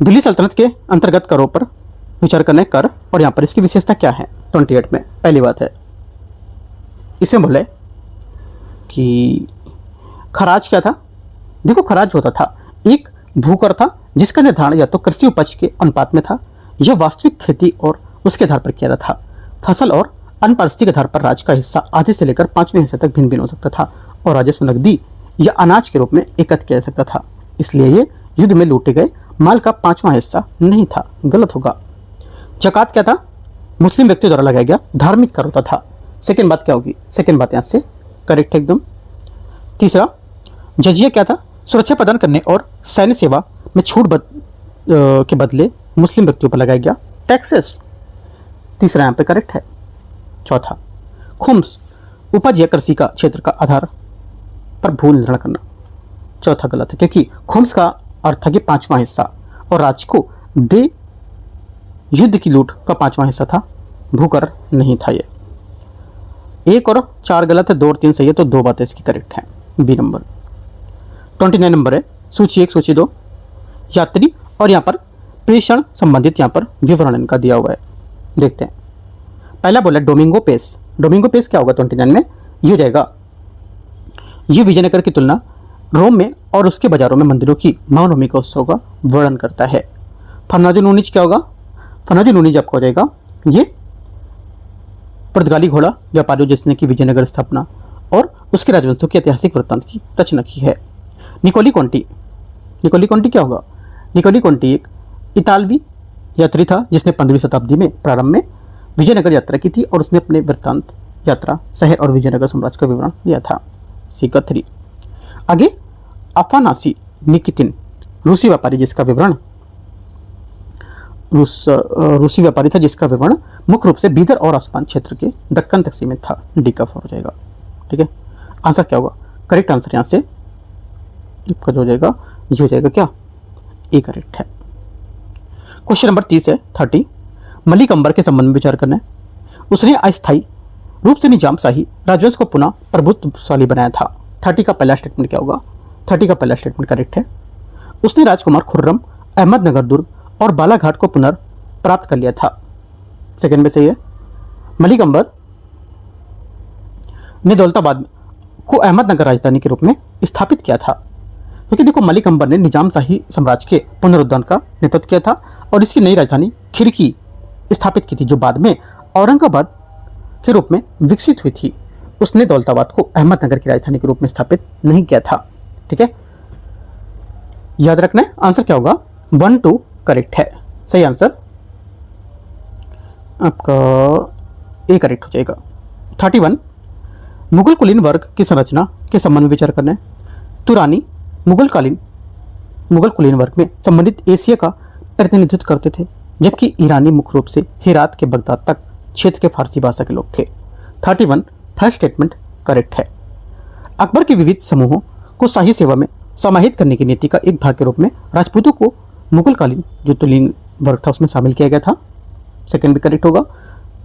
दिल्ली सल्तनत के अंतर्गत करों पर विचार करना है, कर, और यहाँ पर इसकी विशेषता क्या है। 28 में पहली बात है, इसमें बोले कि खराज क्या था। देखो खराज होता था एक भूकर था जिसका निर्धारण या तो कृषि उपज के अनुपात में था या वास्तविक खेती और उसके आधार पर किया जाता था। फसल और अन्य परिस्थिति के आधार पर राज का हिस्सा आधे से लेकर 5वें हिस्से तक भिन्न भिन्न हो सकता था और राजस्व नकदी या अनाज के रूप में एकत्र किया जा सकता था। इसलिए ये युद्ध में लूटे गए माल का 5वां हिस्सा नहीं था, गलत होगा। ज़कात क्या था? मुस्लिम व्यक्ति द्वारा लगाया गया धार्मिक कर होता था। सेकेंड बात क्या होगी? सेकेंड बात यहाँ से करेक्ट है एकदम। तीसरा, जजिया क्या था? सुरक्षा प्रदान करने और सैन्य सेवा में छूट के बदले मुस्लिम व्यक्तियों पर लगाया गया टैक्सेस। तीसरा यहाँ पे करेक्ट है। चौथा, खुम्स उपज या कृषि का क्षेत्र का आधार पर भू निर्धारण करना। चौथा गलत है, क्योंकि खुम्स का अर्थ था कि 5वां हिस्सा, और राज्य को दे युद्ध की लूट का 5वां हिस्सा था, भूकर नहीं था ये। 1 और 4 गलत है, 2 और 3 सही है, तो 2 बातें इसकी करेक्ट हैं। B number. 29 नंबर है सूची 1 सूची 2 यात्री, और यहाँ पर प्रेषण संबंधित यहाँ पर विवरण इनका दिया हुआ है, देखते हैं। पहला बोला डोमिंगो पेस। डोमिंगो पेस क्या होगा 29 में? ये हो जाएगा, ये विजयनगर की तुलना रोम में और उसके बाजारों में मंदिरों की महानवमी का उत्सव का वर्णन करता है। फर्नांडो नूनीज क्या होगा? फर्नांडो नूनीज आपका हो जाएगा ये पुर्तगाली घोड़ा व्यापारियों जिसने की विजयनगर स्थापना और उसके राजवंशों के ऐतिहासिक वृत्तांत की रचना की है। निकोली कॉन्टी। निकोली कॉन्टी क्या होगा? निकोली कॉन्टी एक इतालवी यात्री था जिसने 15वीं शताब्दी में प्रारंभ में विजयनगर यात्रा की थी, और उसने अपने वृत्तांत यात्रा शहर और विजयनगर साम्राज्य का विवरण दिया था। सीका 3। आगे अफानासी निकितिन, रूसी व्यापारी जिसका विवरण रूसी व्यापारी था जिसका विवरण मुख्य रूप से बीदर और आसमान क्षेत्र के दक्कन तक सीमित था। डी का 4 हो जाएगा। ठीक है, आंसर क्या होगा? करेक्ट आंसर यहाँ से आपका जो हो जाएगा ये हो जाएगा क्या? ए करेक्ट है। क्वेश्चन नंबर 30 है 30। मलिक अंबर के संबंध में विचार करना है। उसने अस्थायी रूप से निजामशाही राजवंश को पुनः प्रभुत्वशाली बनाया था। 30 का पहला स्टेटमेंट क्या होगा? 30 का पहला स्टेटमेंट करेक्ट है। उसने राजकुमार खुर्रम, अहमदनगर दुर्ग और बालाघाट को पुनर्प्राप्त कर लिया था। सेकेंड में सही है। मलिक अंबर ने दौलताबाद को अहमदनगर राजधानी के रूप में स्थापित किया था, क्योंकि देखो मलिक अंबर ने निजामशाही साम्राज्य के पुनरुद्धार का नेतृत्व किया था और इसकी नई राजधानी खिरकी स्थापित की थी, जो बाद में औरंगाबाद के रूप में विकसित हुई थी। उसने दौलताबाद को अहमदनगर की राजधानी के रूप में स्थापित नहीं किया था। ठीक है, याद रखना है। आंसर क्या होगा? 1 2 करेक्ट है। सही आंसर आपका ए करेक्ट हो जाएगा। 31 मुगल कुलीन वर्ग की संरचना के संबंध में विचार करना है। तुरानी मुगल कुलीन वर्ग में संबंधित एशिया का प्रतिनिधित्व करते थे, जबकि ईरानी मुख्य रूप से हेरात के बगदाद तक क्षेत्र के फारसी भाषा के लोग थे। 31 फर्स्ट स्टेटमेंट करेक्ट है। अकबर के विविध समूहों को शाही सेवा में समाहित करने की नीति का एक भाग के रूप में राजपूतों को मुगल कालीन जो तुलीन वर्ग था उसमें शामिल किया गया था। सेकंड भी करेक्ट होगा।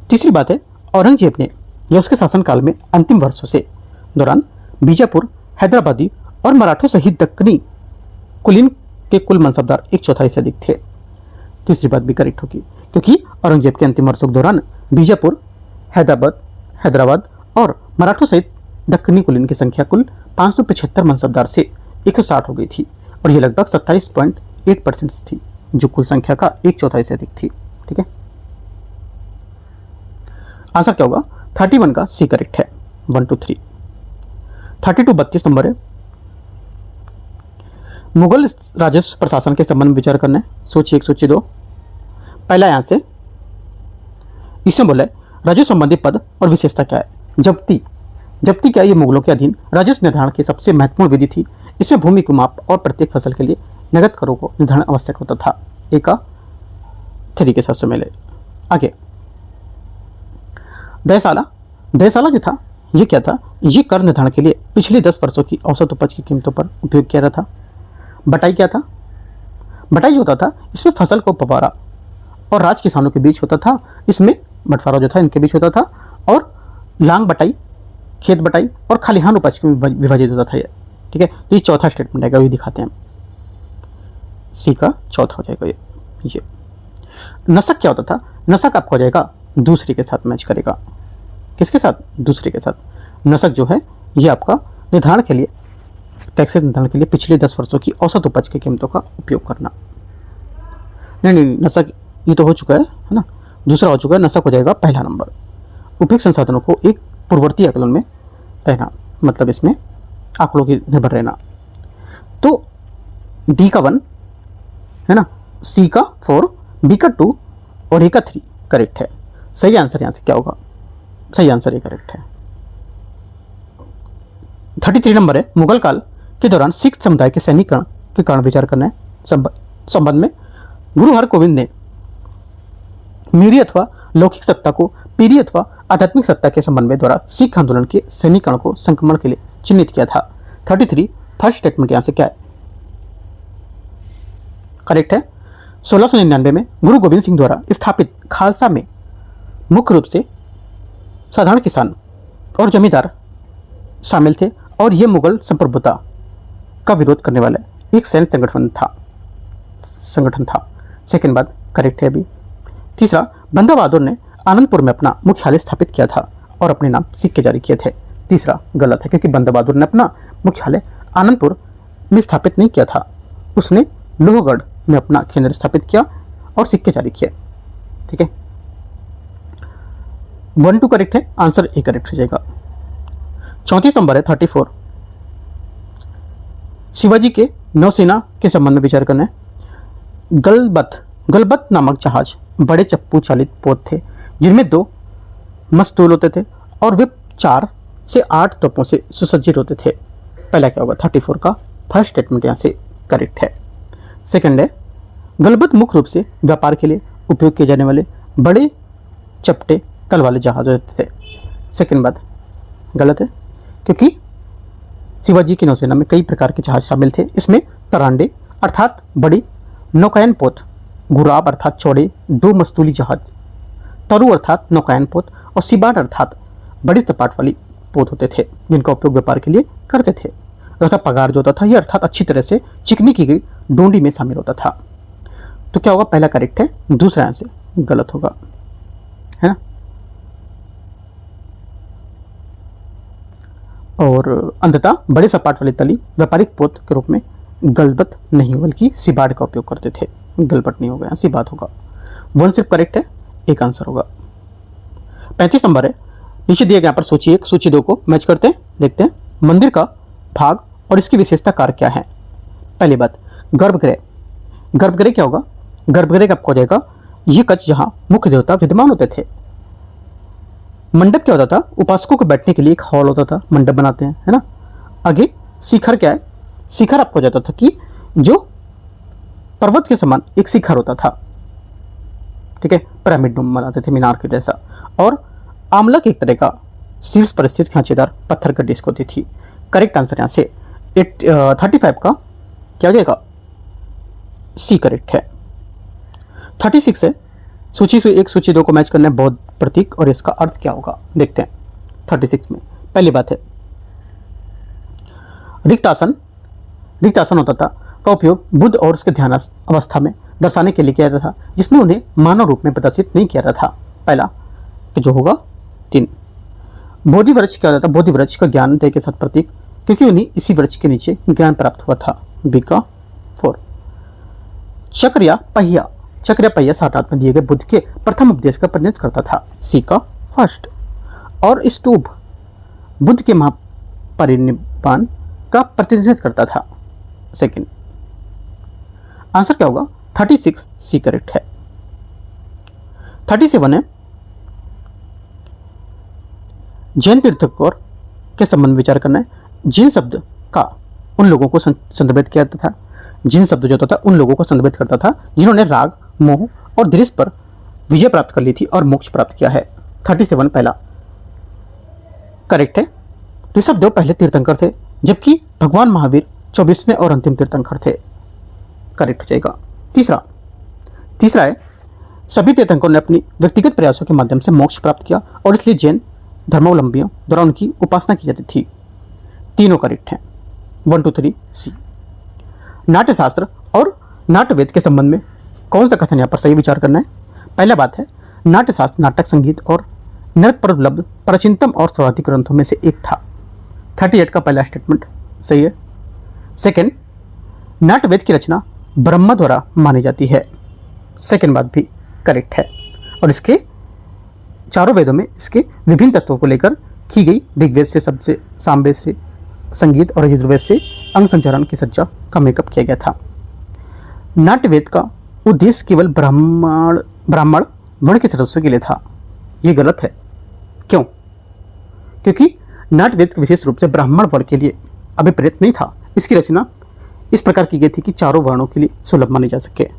तीसरी बात है, औरंगजेब ने या उसके शासनकाल में अंतिम वर्षों से दौरान बीजापुर, हैदराबादी और मराठों सहित दक्कनी कुलीन के कुल मनसबदार 1/4 से अधिक थे। तीसरी बात भी करेक्ट होगी, क्योंकि औरंगजेब के अंतिम वर्षों के दौरान बीजापुर, हैदराबाद और मराठों सहित दक्कनी कुलीन की संख्या कुल 575 मनसबदार से 160 हो गई थी, और यह लगभग 27.8% थी, जो कुल संख्या का 1/4 से अधिक थी। ठीक है, आंसर क्या होगा? 31 का सी करेक्ट है। 1 2 3। 32 32 नंबर है। मुगल राजस्व प्रशासन के संबंध में विचार करना है। सूची 1 सूची 2। पहला यहां से इसमें बोला है राजस्व संबंधी पद और विशेषता क्या है? जब्ती क्या? ये मुगलों के अधीन राजस्व निर्धारण की सबसे महत्वपूर्ण विधि थी। इसमें भूमि को माप और प्रत्येक फसल के लिए नगद करों को निर्धारण आवश्यक होता था। ए का 3 के साथ सुमेल है। आगे दयसाला जो था ये क्या था? ये कर निर्धारण के लिए पिछले 10 वर्षों की औसत उपज की कीमतों पर उपयोग किया रहा था। बटाई क्या था? बटाई होता था इसमें फसल को पवारा और राज किसानों के बीच होता था, इसमें बंटवारा जो था इनके बीच होता था, और लांग बटाई, खेत बटाई और खलिहान उपज में विभाजित होता था ये। ठीक है, तो ये चौथा स्टेटमेंट आएगा, ये दिखाते हैं। सी का चौथा हो जाएगा ये। नसक क्या होता था? नसक आपको हो जाएगा दूसरे के साथ मैच करेगा। किसके साथ? दूसरे के साथ। नसक जो है ये आपका निर्धारण के लिए, टैक्सेस निर्धारण के लिए पिछले 10 वर्षों की औसत उपज की कीमतों का उपयोग करना। नहीं, नसक ये तो हो चुका है ना, दूसरा हो चुका है। नसक हो जाएगा पहला नंबर। उपयुक्त संसाधनों को एक पूर्ववर्ती आकलन में रहना, मतलब इसमें आंकड़ों की निर्भर रहना। तो डी का 1 है ना। सी का 4, बी का 2 और ए का 3 करेक्ट है। सही आंसर यहाँ से क्या होगा? सही आंसर ये करेक्ट है। 33 नंबर है, मुगल काल के दौरान सिख समुदाय के सैनिकरण के कारण विचार करना है संबंध में गुरु हरगोविंद ने मीरी अथवा लौकिक सत्ता को पीरी अथवा आध्यात्मिक सत्ता के समन्वय द्वारा सिख आंदोलन के सैनिकरण को संक्रमण के लिए चिन्हित किया था। 33 फर्स्ट स्टेटमेंट यहां से क्या है? करेक्ट है। 1699 में गुरु गोविंद सिंह द्वारा स्थापित खालसा में मुख्य रूप से साधारण किसान और जमींदार शामिल थे और यह मुगल संप्रभुता का विरोध करने वाला एक सैन्य संगठन था। सेकंड बात करेक्ट है अभी। तीसरा, बंदा बहादुर ने आनंदपुर में अपना मुख्यालय स्थापित किया था और अपने नाम सिक्के जारी किए थे। तीसरा गलत है, क्योंकि बंदा बहादुर ने अपना मुख्यालय आनंदपुर में स्थापित नहीं किया था, उसने लोहगढ़ में अपना केंद्र स्थापित किया और सिक्के जारी किए। ठीक है, 1 2 करेक्ट है, आंसर ए करेक्ट हो जाएगा। 34 नंबर है 34, शिवाजी के नौसेना के संबंध में विचार करना है। गलबत नामक जहाज बड़े चप्पू चालित पोत थे जिनमें 2 मस्तूल होते थे और वे 4 से 8 तोपों से सुसज्जित होते थे। पहला क्या होगा? 34 का फर्स्ट स्टेटमेंट यहाँ से करेक्ट है। सेकंड है, गलबत मुख्य रूप से व्यापार के लिए उपयोग किए जाने वाले बड़े चपटे तल वाले जहाज होते थे। सेकंड बात गलत है, क्योंकि शिवाजी की नौसेना में कई प्रकार के जहाज शामिल थे। इसमें तरांडे अर्थात बड़ी नौकायन पोत, गुराब अर्थात चौड़े 2 मस्तूली जहाज, तरु अर्थात नौकायन पोत और सिबाट अर्थात बड़ी सपाट वाली पोत होते थे जिनका उपयोग व्यापार के लिए करते थे। तथा पगार जो होता था यह अर्थात अच्छी तरह से चिकनी की गई डोंडी में शामिल होता था। तो क्या होगा? पहला करेक्ट है, दूसरा आंसर गलत होगा, है ना। और अंततः बड़े सपाट वाली तली व्यापारिक पोत के रूप में गलबत नहीं बल्कि सिबाट का उपयोग करते थे। गलबत नहीं होगा, सिबाट होगा। 1 सिर्फ करेक्ट है, एक आंसर होगा। 35 नंबर है, नीचे दिए गए यहाँ पर सूची 1 सूची 2 को मैच करते हैं, देखते हैं मंदिर का भाग और इसकी विशेषता कार क्या है। पहली बात, गर्भगृह। गर्भगृह क्या होगा? गर्भगृह का आपको हो जाएगा ये कक्ष जहाँ मुख्य देवता विद्यमान होते थे। मंडप क्या होता था? उपासकों को बैठने के लिए एक हॉल होता था, मंडप बनाते हैं, है ना। आगे शिखर क्या है? शिखर आपको जाता था कि जो पर्वत के समान एक शिखर होता था, ठीक है, पिरामिड बनाते थे मीनार के जैसा। और आमलक एक तरह का शीर्ष पर स्थित खांचेदार पत्थर का डिस्क होती थी। करेक्ट आंसर यहाँ से 35 का क्या हो जाएगा? सी करेक्ट है। 36 है, सूची 1 सूची 2 को मैच करना है, बौद्ध प्रतीक और इसका अर्थ क्या होगा देखते हैं। 36 में पहली बात है रिक्त आसन होता था का उपयोग बुद्ध और उसके ध्यान अवस्था में दर्शाने के लिए किया जाता था, जिसमें उन्हें मानव रूप में प्रदर्शित नहीं किया जाता था। पहला कि जो होगा 3। बोधि वृक्ष क्या होता था? बोधि वृक्ष का ज्ञान दे के साथ प्रतीक, क्योंकि उन्हें इसी वृक्ष के नीचे ज्ञान प्राप्त हुआ था। बी का 4। चक्र या पहिया सारनाथ में दिए गए बुद्ध के प्रथम उपदेश का प्रतिनिधित्व करता था। सी का 1। और स्तूप बुद्ध के महापरिनिर्वाण का प्रतिनिधित्व करता था। 2। आंसर क्या होगा? 36 सी करेक्ट है। 37 है, जैन तीर्थंकर के संबंध में विचार करना है। जिन शब्द का उन लोगों को संदर्भित किया जाता था, जिन शब्द जो होता था उन लोगों को संदर्भित करता था जिन्होंने राग, मोह और दृश्य पर विजय प्राप्त कर ली थी और मोक्ष प्राप्त किया है। 37 पहला करेक्ट है। ऋषभदेव पहले तीर्थंकर थे, जबकि भगवान महावीर 24वें और अंतिम तीर्थंकर थे। करेक्ट हो जाएगा। तीसरा है, सभी तीर्थंकरों ने अपनी व्यक्तिगत प्रयासों के माध्यम से मोक्ष प्राप्त किया और इसलिए जैन धर्मावलंबियों द्वारा उनकी उपासना की जाती थी। तीनों करेक्ट हैं। 1 2 3 सी। नाट्यशास्त्र और नाट्यवेद के संबंध में कौन सा कथन यहाँ पर सही विचार करना है? पहला बात है, नाट्यशास्त्र नाटक, संगीत और नृत्य पर उपलब्ध प्राचीनतम और सर्वाधिक ग्रंथों में से एक था। 38 का पहला स्टेटमेंट सही है। सेकंड, नाट्यवेद की रचना ब्रह्मा द्वारा मानी जाती है। सेकंड बात भी करेक्ट है। और इसके चारों वेदों में इसके विभिन्न तत्वों को लेकर की गई ऋग्वेद से शब्द से, सामवेद से संगीत और यजुर्वेद से अंग संचरण की सज्जा का मेकअप किया गया था। नाट्यवेद का उद्देश्य केवल ब्राह्मण वर्ण के सदस्यों के लिए था। ये गलत है। क्यों? क्योंकि नाट्यवेद विशेष रूप से ब्राह्मण वर्ग के लिए अभिप्रेत नहीं था। इसकी रचना इस प्रकार की गई थी कि चारों वर्णों के लिए सुलभ मानी जा सके।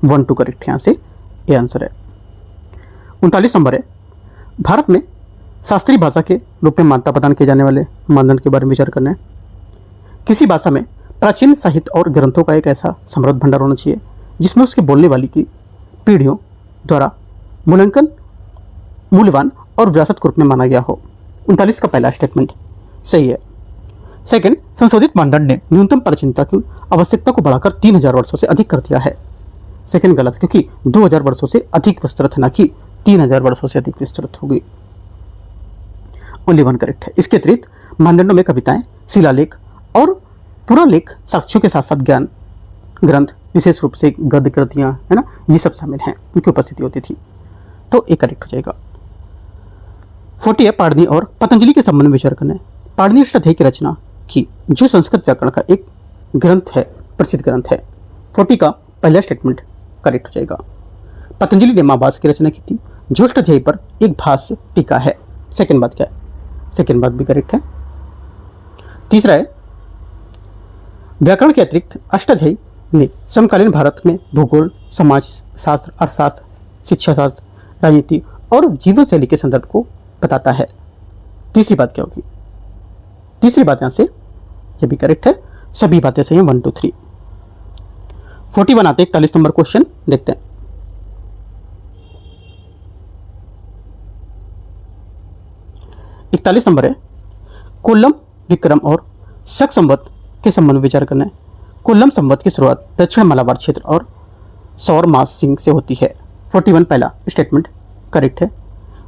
1 2 करेक्ट है, यहाँ से ये आंसर है। 39 नंबर है, भारत में शास्त्रीय भाषा के रूप में मान्यता प्रदान किए जाने वाले मानदंड के बारे में विचार करना है। किसी भाषा में प्राचीन साहित्य और ग्रंथों का एक ऐसा समृद्ध भंडार होना चाहिए जिसमें उसके बोलने वाली की पीढ़ियों द्वारा मूल्यांकन मूल्यवान और विरासत के रूप में माना गया हो। 39 का पहला स्टेटमेंट सही है। सेकंड, संशोधित मानदंड ने न्यूनतम प्राचीनता की आवश्यकता को बढ़ाकर 3000 वर्षों से अधिक कर दिया है। सेकंड गलत, क्योंकि 2000 वर्षों से अधिक विस्तृत है, ना कि 3000 वर्षों से अधिक विस्तृत होगी। ओनली 1 करेक्ट है। इसके अतिरिक्त मानदंडों में कविताएं, शिलालेख और पुरालेख, साक्ष्यों के साथ साथ ज्ञान ग्रंथ, विशेष रूप से गद्य कृतियां, है ना, ये सब शामिल हैं, उनकी उपस्थिति होती थी। तो ये करेक्ट हो जाएगा। 40 है, पाणिनि और पतंजलि के संबंध में विचार करना है। पाणिनि अष्टाध्यायी की रचना की, जो संस्कृत व्याकरण का एक ग्रंथ है, प्रसिद्ध ग्रंथ है। 40 का पहला स्टेटमेंट करेक्ट हो जाएगा। पतंजलि ने महाभाष्य की रचना की थी, जो अष्टाध्यायी पर एक भाष्य टीका है। सेकंड बात क्या है? सेकंड बात भी करेक्ट है। तीसरा है, व्याकरण के अतिरिक्त अष्टाध्यायी ने समकालीन भारत में भूगोल, समाज शास्त्र, अर्थशास्त्र, शिक्षा शास्त्र, राजनीति और जीवन शैली के संदर्भ को बताता है। तीसरी बात क्या होगी? तीसरी बात यहाँ से ये भी करेक्ट है। सभी बातें सही हैं। 1 2 3। 41 आते 41 नंबर क्वेश्चन देखते हैं। इकतालीस नंबर है, कोल्लम विक्रम और शक संवत के संबंध में विचार करना है। कोल्लम संवत की शुरुआत दक्षिण मलाबार क्षेत्र और सौर मास सिंह से होती है। 41 पहला स्टेटमेंट करेक्ट है।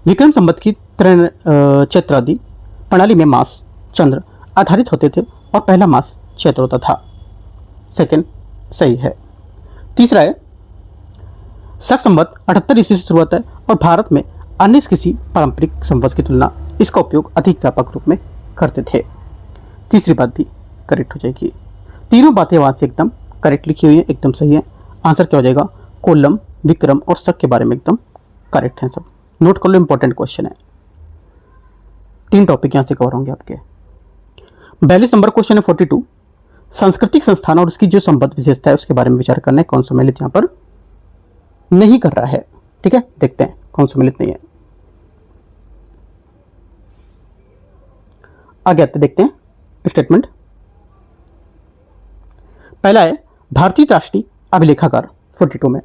विक्रम संवत की चैत्रादि प्रणाली में मास चंद्र आधारित होते थे और पहला मास चैत्र होता था। सेकंड सही है। तीसरा है, शक संवत 78 ईस्वी से शुरुआत है और भारत में अन्य किसी पारंपरिक संवत की तुलना इसका उपयोग अधिक व्यापक रूप में करते थे। तीसरी बात भी करेक्ट हो जाएगी। तीनों बातें वहां से एकदम करेक्ट लिखी हुई है, एकदम सही है। आंसर क्या हो जाएगा? कोल्लम, विक्रम और शक के बारे में एकदम करेक्ट है सब। नोट कर लो, इंपॉर्टेंट क्वेश्चन है। 3 टॉपिक यहां से कवर होंगे आपके। 42 नंबर क्वेश्चन है 42, सांस्कृतिक संस्थान और उसकी जो संबद्ध विशेषता है उसके बारे में विचार करना है। कौन सम्मिलित यहाँ पर नहीं कर रहा है, ठीक है, देखते हैं कौन सम्मिलित नहीं है। आगे आते देखते हैं स्टेटमेंट। पहला है, भारतीय राष्ट्रीय अभिलेखागार 42 में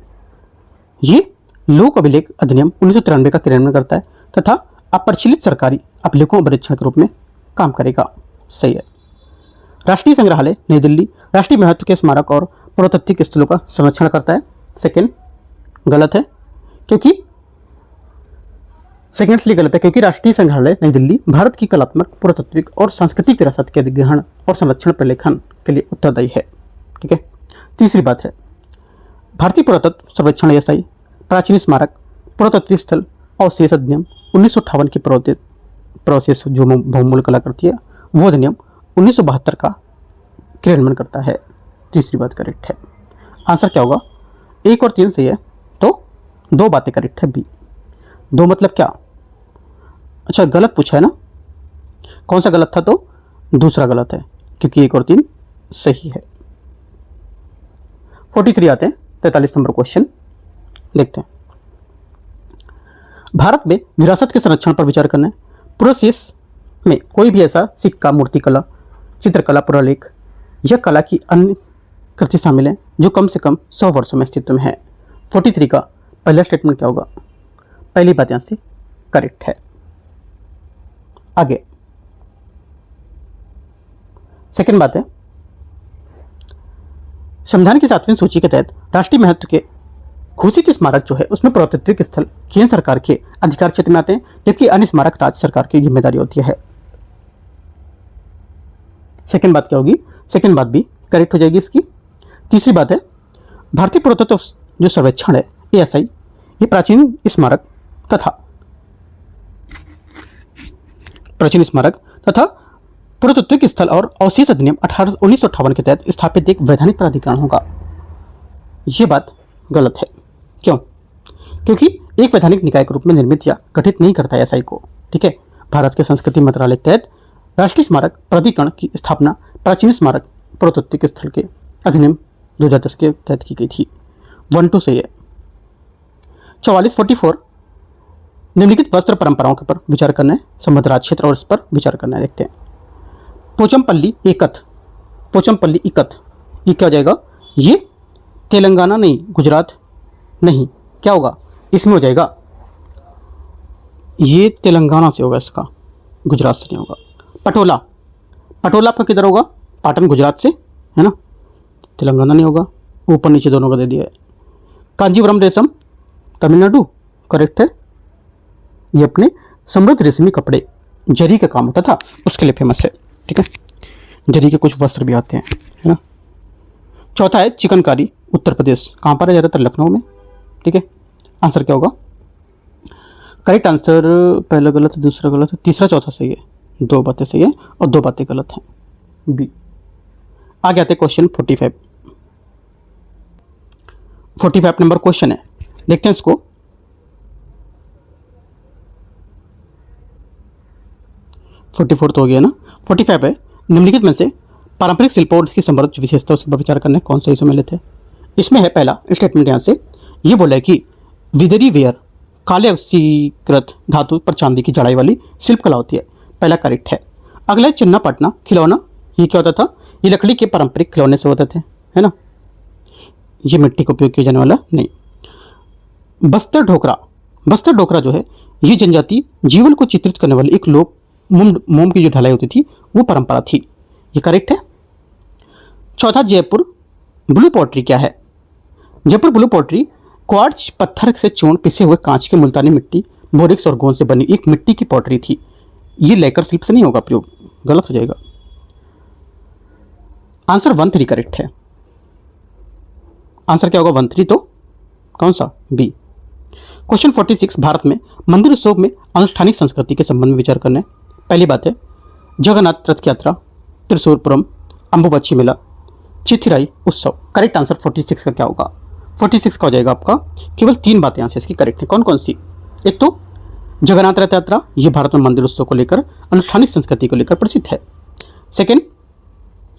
ये लोक अभिलेख अधिनियम 1993 का क्रियान्वयन करता है तथा अप्रचलित सरकारी अभिलेखों परीक्षण के रूप में काम करेगा। सही है। राष्ट्रीय संग्रहालय नई दिल्ली राष्ट्रीय महत्व के स्मारक और पुरातात्विक स्थलों का संरक्षण करता है। सेकंड गलत है, क्योंकि सेकंड इसलिए गलत है क्योंकि राष्ट्रीय संग्रहालय नई दिल्ली भारत की कलात्मक, पुरातात्विक और सांस्कृतिक विरासत के अधिग्रहण और संरक्षण प्रलेखन के लिए उत्तरदायी है। ठीक है। तीसरी बात है, भारतीय पुरातत्व सर्वेक्षण एएसआई प्राचीन स्मारक, पुरातत्व स्थल और शेष अधिनियम 1958 की प्रोसेस जो बहुमूल्य कला करती है वो अधिनियम 1972 का क्रियान्वयन करता है। तीसरी बात करेक्ट है। आंसर क्या होगा? 1 और 3 सही है, तो 2 बातें करेक्ट है। बी 2 मतलब क्या? अच्छा गलत पूछा है ना, कौन सा गलत था? तो दूसरा गलत है क्योंकि 1 और 3 सही है। 43 आते हैं 43 नंबर क्वेश्चन देखते हैं। भारत में विरासत के संरक्षण पर विचार करना है। प्रोसेस में कोई भी ऐसा सिक्का, मूर्तिकला, चित्रकला, पुरालेख या कला की अन्य कृति शामिल है जो कम से कम 100 वर्षों में अस्तित्व में है। 43 का पहला स्टेटमेंट क्या होगा? पहली बात यहां से करेक्ट है। आगे सेकंड बात है, संविधान की 7वीं सूची के तहत राष्ट्रीय महत्व के घोषित स्मारक जो है उसमें पुरातात्विक स्थल केंद्र सरकार के अधिकार क्षेत्र में आते हैं, जबकि अन्य स्मारक राज्य सरकार की जिम्मेदारी होती है। सेकंड बात क्या होगी? सेकंड बात भी करेक्ट हो जाएगी इसकी। तीसरी बात है, भारतीय पुरातत्व जो सर्वेक्षण है एएसआई ये प्राचीन स्मारक तथा पुरातत्विक स्थल और अवशेष अधिनियम 1958 के तहत स्थापित एक वैधानिक प्राधिकरण होगा। ये बात गलत है। क्यों? क्योंकि एक वैधानिक निकाय के रूप में निर्मित या गठित नहीं करता एसआई को। ठीक है, भारत के संस्कृति मंत्रालय के तहत राष्ट्रीय स्मारक प्राधिकरण की स्थापना प्राचीन स्मारक पुरातत्विक स्थल के अधिनियम 2010 के तहत की गई थी। 1-2 सही है। 44-44 निम्नलिखित वस्त्र परंपराओं के पर विचार करना है, संबद्ध राज्य क्षेत्र और इस पर विचार करना है। देखते हैं। पोचमपल्ली एकथ, पोचमपल्ली इकथ, ये क्या हो जाएगा? ये तेलंगाना नहीं, गुजरात नहीं, क्या होगा इसमें? हो जाएगा ये तेलंगाना से होगा, इसका गुजरात से नहीं होगा। पटोला, पटोला आपका किधर होगा? पाटन गुजरात से है ना, तेलंगाना नहीं होगा। ऊपर नीचे दोनों का दे दिया है। कांजीवरम रेशम तमिलनाडु, करेक्ट है। ये अपने समृद्ध रेशमी कपड़े जरी का काम होता था उसके लिए फेमस है। ठीक है, जरी के कुछ वस्त्र भी आते हैं, है ना। चौथा है चिकनकारी, उत्तर प्रदेश। कहाँ पर है? ज़्यादातर लखनऊ में। ठीक है, आंसर क्या होगा? करेक्ट आंसर पहला गलत है, दूसरा गलत है, तीसरा चौथा सही है। 2 बातें सही है और 2 बातें गलत हैं। बी। आगे आते क्वेश्चन 45। 45 नंबर क्वेश्चन है, देखते हैं इसको। फोर्टी फोर तो हो गया ना। 45 है, निम्नलिखित में से पारंपरिक शिल्पों और इसकी समृद्ध विशेषता उसके पर विचार करने कौन सा इसमें लेते हैं। इसमें है पहला स्टेटमेंट, यहाँ से ये बोला है कि विदरी वेयर काले ऑक्सीकृत धातु पर चांदी की जड़ाई वाली शिल्प कला होती है। पहला करेक्ट है। अगला है चिन्ना पटना खिलौना। ये क्या होता था? ये लकड़ी के पारंपरिक खिलौने से होते थे, है ना। ये मिट्टी का उपयोग किया जाने वाला नहीं। बस्तर ढोकरा, बस्तर ढोकरा जो है ये जनजाति जीवन को चित्रित करने वाली एक लोक मोम की जो ढलाई होती थी वो परंपरा थी। ये करेक्ट है। चौथा जयपुर ब्लू पॉटरी क्या है? जयपुर ब्लू पॉटरी क्वार्ट्ज पत्थर से चूर्ण पिसे हुए कांच के मुल्तानी मिट्टी बोरिक्स और गोंद से बनी एक मिट्टी की पॉटरी थी। ये लेकर शिल्प से नहीं होगा प्रयोग, गलत हो जाएगा। आंसर 1-3 करेक्ट है। आंसर क्या होगा? 1-3 तो कौन सा? बी। क्वेश्चन 46 भारत में मंदिर उत्सव में अनुष्ठानिक संस्कृति के संबंध में विचार करना है। पहली बात है जगन्नाथ रथ यात्रा, त्रिशूरपुरम, अंबुबच्ची मेला, चिथिराई उत्सव। करेक्ट आंसर 46 का क्या होगा? 46 का हो जाएगा आपका। केवल 3 बातें यहाँ से इसकी करेक्ट है। कौन कौन सी? एक तो जगन्नाथ रथ यात्रा, ये भारत में मंदिर उत्सव को लेकर अनुष्ठानिक संस्कृति को लेकर प्रसिद्ध है। सेकेंड,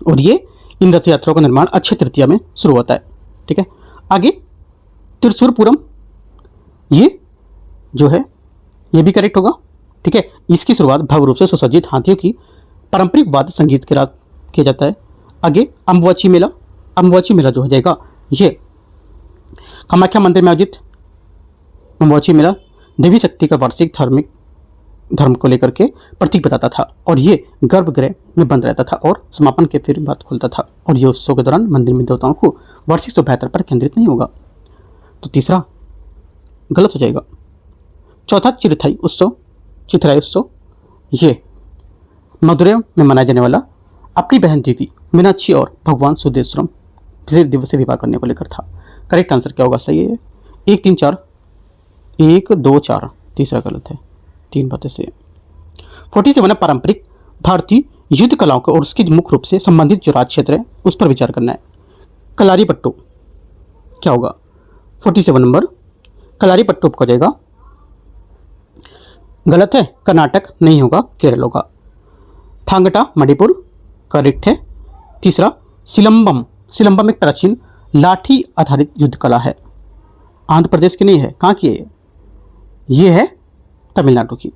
और ये इन रथ यात्राओं का निर्माण अक्षय तृतीया में शुरू होता है। ठीक है, आगे त्रिशूरपुरम, ये जो है ये भी करेक्ट होगा। ठीक है, इसकी शुरुआत भव्य रूप से सुसज्जित हाथियों की पारंपरिक वाद्य संगीत के रात किया जाता है। आगे अंबुबच्ची मेला, अंबुबच्ची मेला जो हो जाएगा ये कामाख्या मंदिर में आयोजित अंबुबच्ची मेला देवी शक्ति का वार्षिक धर्म को लेकर के प्रतीक बताता था और ये गर्भगृह में बंद रहता था और समापन के फिर बाद खुलता था। और ये उत्सव के दौरान मंदिर में देवताओं को वार्षिक शोभा यात्रा पर केंद्रित नहीं होगा, तो तीसरा गलत हो जाएगा। चौथा चिथिराई उत्सव, चिथिराई उत्सव ये मदुरै में मनाया जाने वाला अपनी बहन देवी मीनाक्षी और भगवान सुदेश्वरम दिवस से विवाह करने को लेकर था। करेक्ट आंसर क्या होगा? सही है 1, 3, 4, 1, 2, 4, तीसरा गलत है। 3 बातें सही है। 47 है पारंपरिक भारतीय युद्ध कलाओं को और उसकी मुख्य रूप से संबंधित जो राज्य क्षेत्र है उस पर विचार करना है। कलारी पट्टू क्या होगा? 47 नंबर कलारी पट्टू का जाएगा गलत है, कर्नाटक नहीं होगा, केरल होगा। थांगटा मणिपुर करेक्ट है। तीसरा सिलंबम, सिलंबम एक प्राचीन लाठी आधारित युद्ध कला है, आंध्र प्रदेश की नहीं है। कहाँ की है? ये है तमिलनाडु की।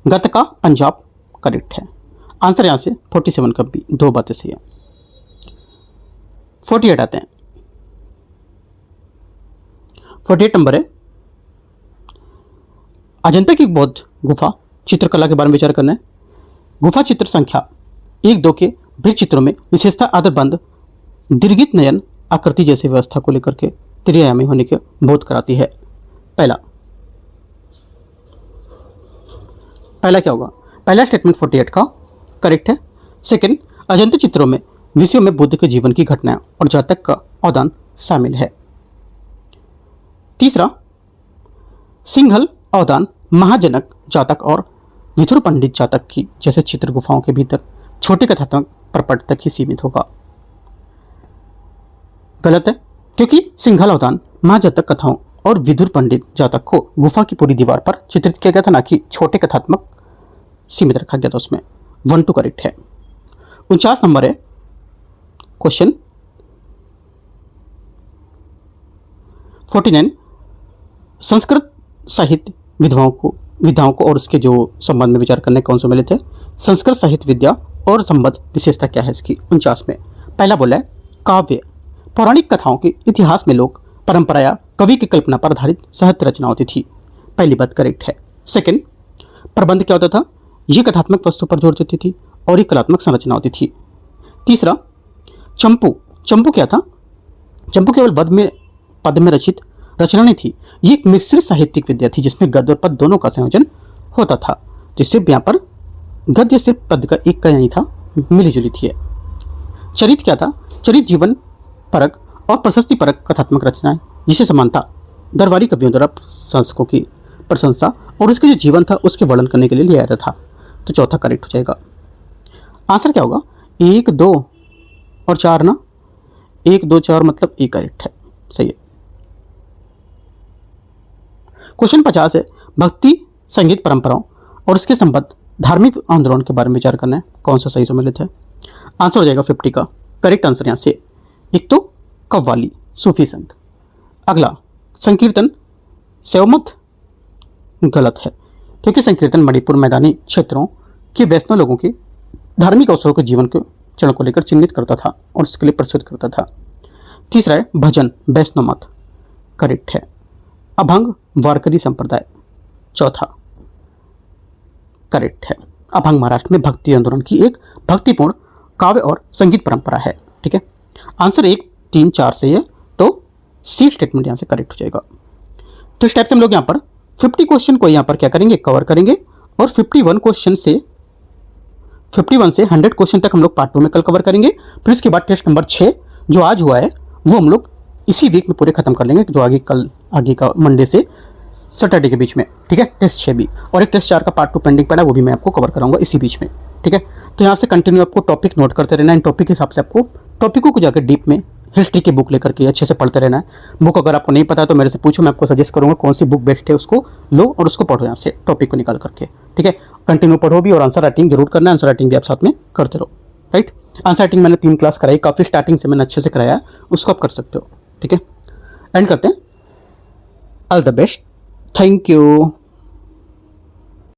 गतका पंजाब करेक्ट है। आंसर यहाँ से 47 का भी 2 बातें सही है। 48 आते हैं। 48 नंबर है अजंता की बौद्ध गुफा चित्रकला के बारे में विचार करना है। गुफा चित्र संख्या 1-2 के वृत्त चित्रों में विशेषता आदरबंद दीर्घित नयन आकृति जैसे व्यवस्था को लेकर के त्रिआयामी होने के बोध कराती है। पहला क्या होगा? पहला स्टेटमेंट 48 का करेक्ट है। सेकंड, अजंता चित्रों में विषयों में बुद्ध के जीवन की घटनाएं और जातक का अवदान शामिल है। तीसरा, सिंघल अवदान महाजनक जातक और विथुर पंडित जातक की जैसे चित्र गुफाओं के भीतर छोटे कथात्मक प्रपट तक ही सीमित होगा। गलत है। क्योंकि सिंघलावदान, महाजातक कथाओं और विदुर पंडित जातक को गुफा की पूरी दीवार पर चित्रित किया गया था, ना कि छोटे कथात्मक सीमित रखा गया था उसमें। 1 2 करेक्ट है। 49 नंबर है क्वेश्चन 49, संस्कृत साहित्य विधाओं को और उसके जो संबंध में विचार करने कौन से मिले थे। संस्कृत साहित्य विद्या और संबंध विशेषता क्या है इसकी। 49 में पहला बोला है काव्य, पौराणिक कथाओं के इतिहास में लोक परंपरा या कवि की कल्पना पर आधारित साहित्य रचना होती थी। पहली बात करेक्ट है। सेकंड, प्रबंध क्या होता था, ये कथात्मक वस्तु पर जोर देती थी और एक कलात्मक संरचना होती थी। तीसरा, चंपू क्या था, चंपू केवल पद में रचित रचना नहीं थी, ये एक मिश्रित साहित्यिक विद्या थी जिसमें गद्य और पद दोनों का संयोजन होता था। जिससे यहाँ पर गद्य सिर्फ पद का एक का नहीं था, मिली जुली थी। चरित्र क्या था, चरित्र जीवन परक और प्रशस्ति परक कथात्मक रचनाएं, जिसे समानता दरबारी कवियों द्वारा शासकों की प्रशंसा और उसके जो जीवन था उसके वर्णन करने के लिए लिया जाता था। तो चौथा करेक्ट हो जाएगा। आंसर क्या होगा, 1 2 और 4 ना, 1 2 4 मतलब ए करेक्ट है, सही है। क्वेश्चन 50 है भक्ति संगीत परंपराओं और इसके संबंध धार्मिक आंदोलन के बारे में विचार करना है, कौन सा सही सम्मिलित है। आंसर हो जाएगा 50 का करेक्ट आंसर यहाँ से। एक तो कव्वाली सूफी संत, अगला संकीर्तन सेवमत गलत है क्योंकि संकीर्तन मणिपुर मैदानी क्षेत्रों के वैष्णव लोगों के धार्मिक अवसरों के जीवन के चरण को लेकर चिन्हित करता था और उसके लिए प्रस्तुत करता था। तीसरा है भजन वैष्णव मत, करेक्ट है। अभंग वारकरी संप्रदाय, चौथा करेक्ट है। अभंग महाराष्ट्र में भक्ति आंदोलन की एक भक्तिपूर्ण काव्य और संगीत परंपरा है। ठीक है, आंसर 1 3 4 से है, तो सी स्टेटमेंट यहाँ से करेक्ट हो जाएगा। तो इस टाइप से हम लोग यहाँ पर 50 क्वेश्चन को यहाँ पर क्या करेंगे, कवर करेंगे और 51 से 100 क्वेश्चन तक हम लोग पार्ट 2 में कल कवर करेंगे। फिर उसके बाद टेस्ट नंबर 6 जो आज हुआ है वो हम लोग इसी वीक में पूरे खत्म कर लेंगे, जो आगे का मंडे से सैटरडे के बीच में। ठीक है, टेस्ट 6 भी और एक टेस्ट 4 का पार्ट 2 पेंडिंग पड़ा है, वो भी मैं आपको कवर कराऊंगा इसी बीच में। ठीक है, तो यहाँ से कंटिन्यू आपको टॉपिक नोट करते रहना है, इन टॉपिक के हिसाब से आपको टॉपिकों को जाकर डीप में हिस्ट्री की बुक लेकर के अच्छे से पढ़ते रहना है। बुक अगर आपको नहीं पता है तो मेरे से पूछो, मैं आपको सजेस्ट करूंगा कौन सी बुक बेस्ट है, उसको लो और उसको पढ़ो यहाँ से टॉपिक को निकाल करके। ठीक है, कंटिन्यू पढ़ो भी और आंसर राइटिंग जरूर करना है, आंसर राइटिंग भी आप साथ में करते रहो। राइट, आंसर राइटिंग मैंने 3 क्लास कराई, काफ़ी स्टार्टिंग से मैंने अच्छे से कराया है, उसको आप कर सकते हो। ठीक है, एंड करते हैं। All the best, thank you.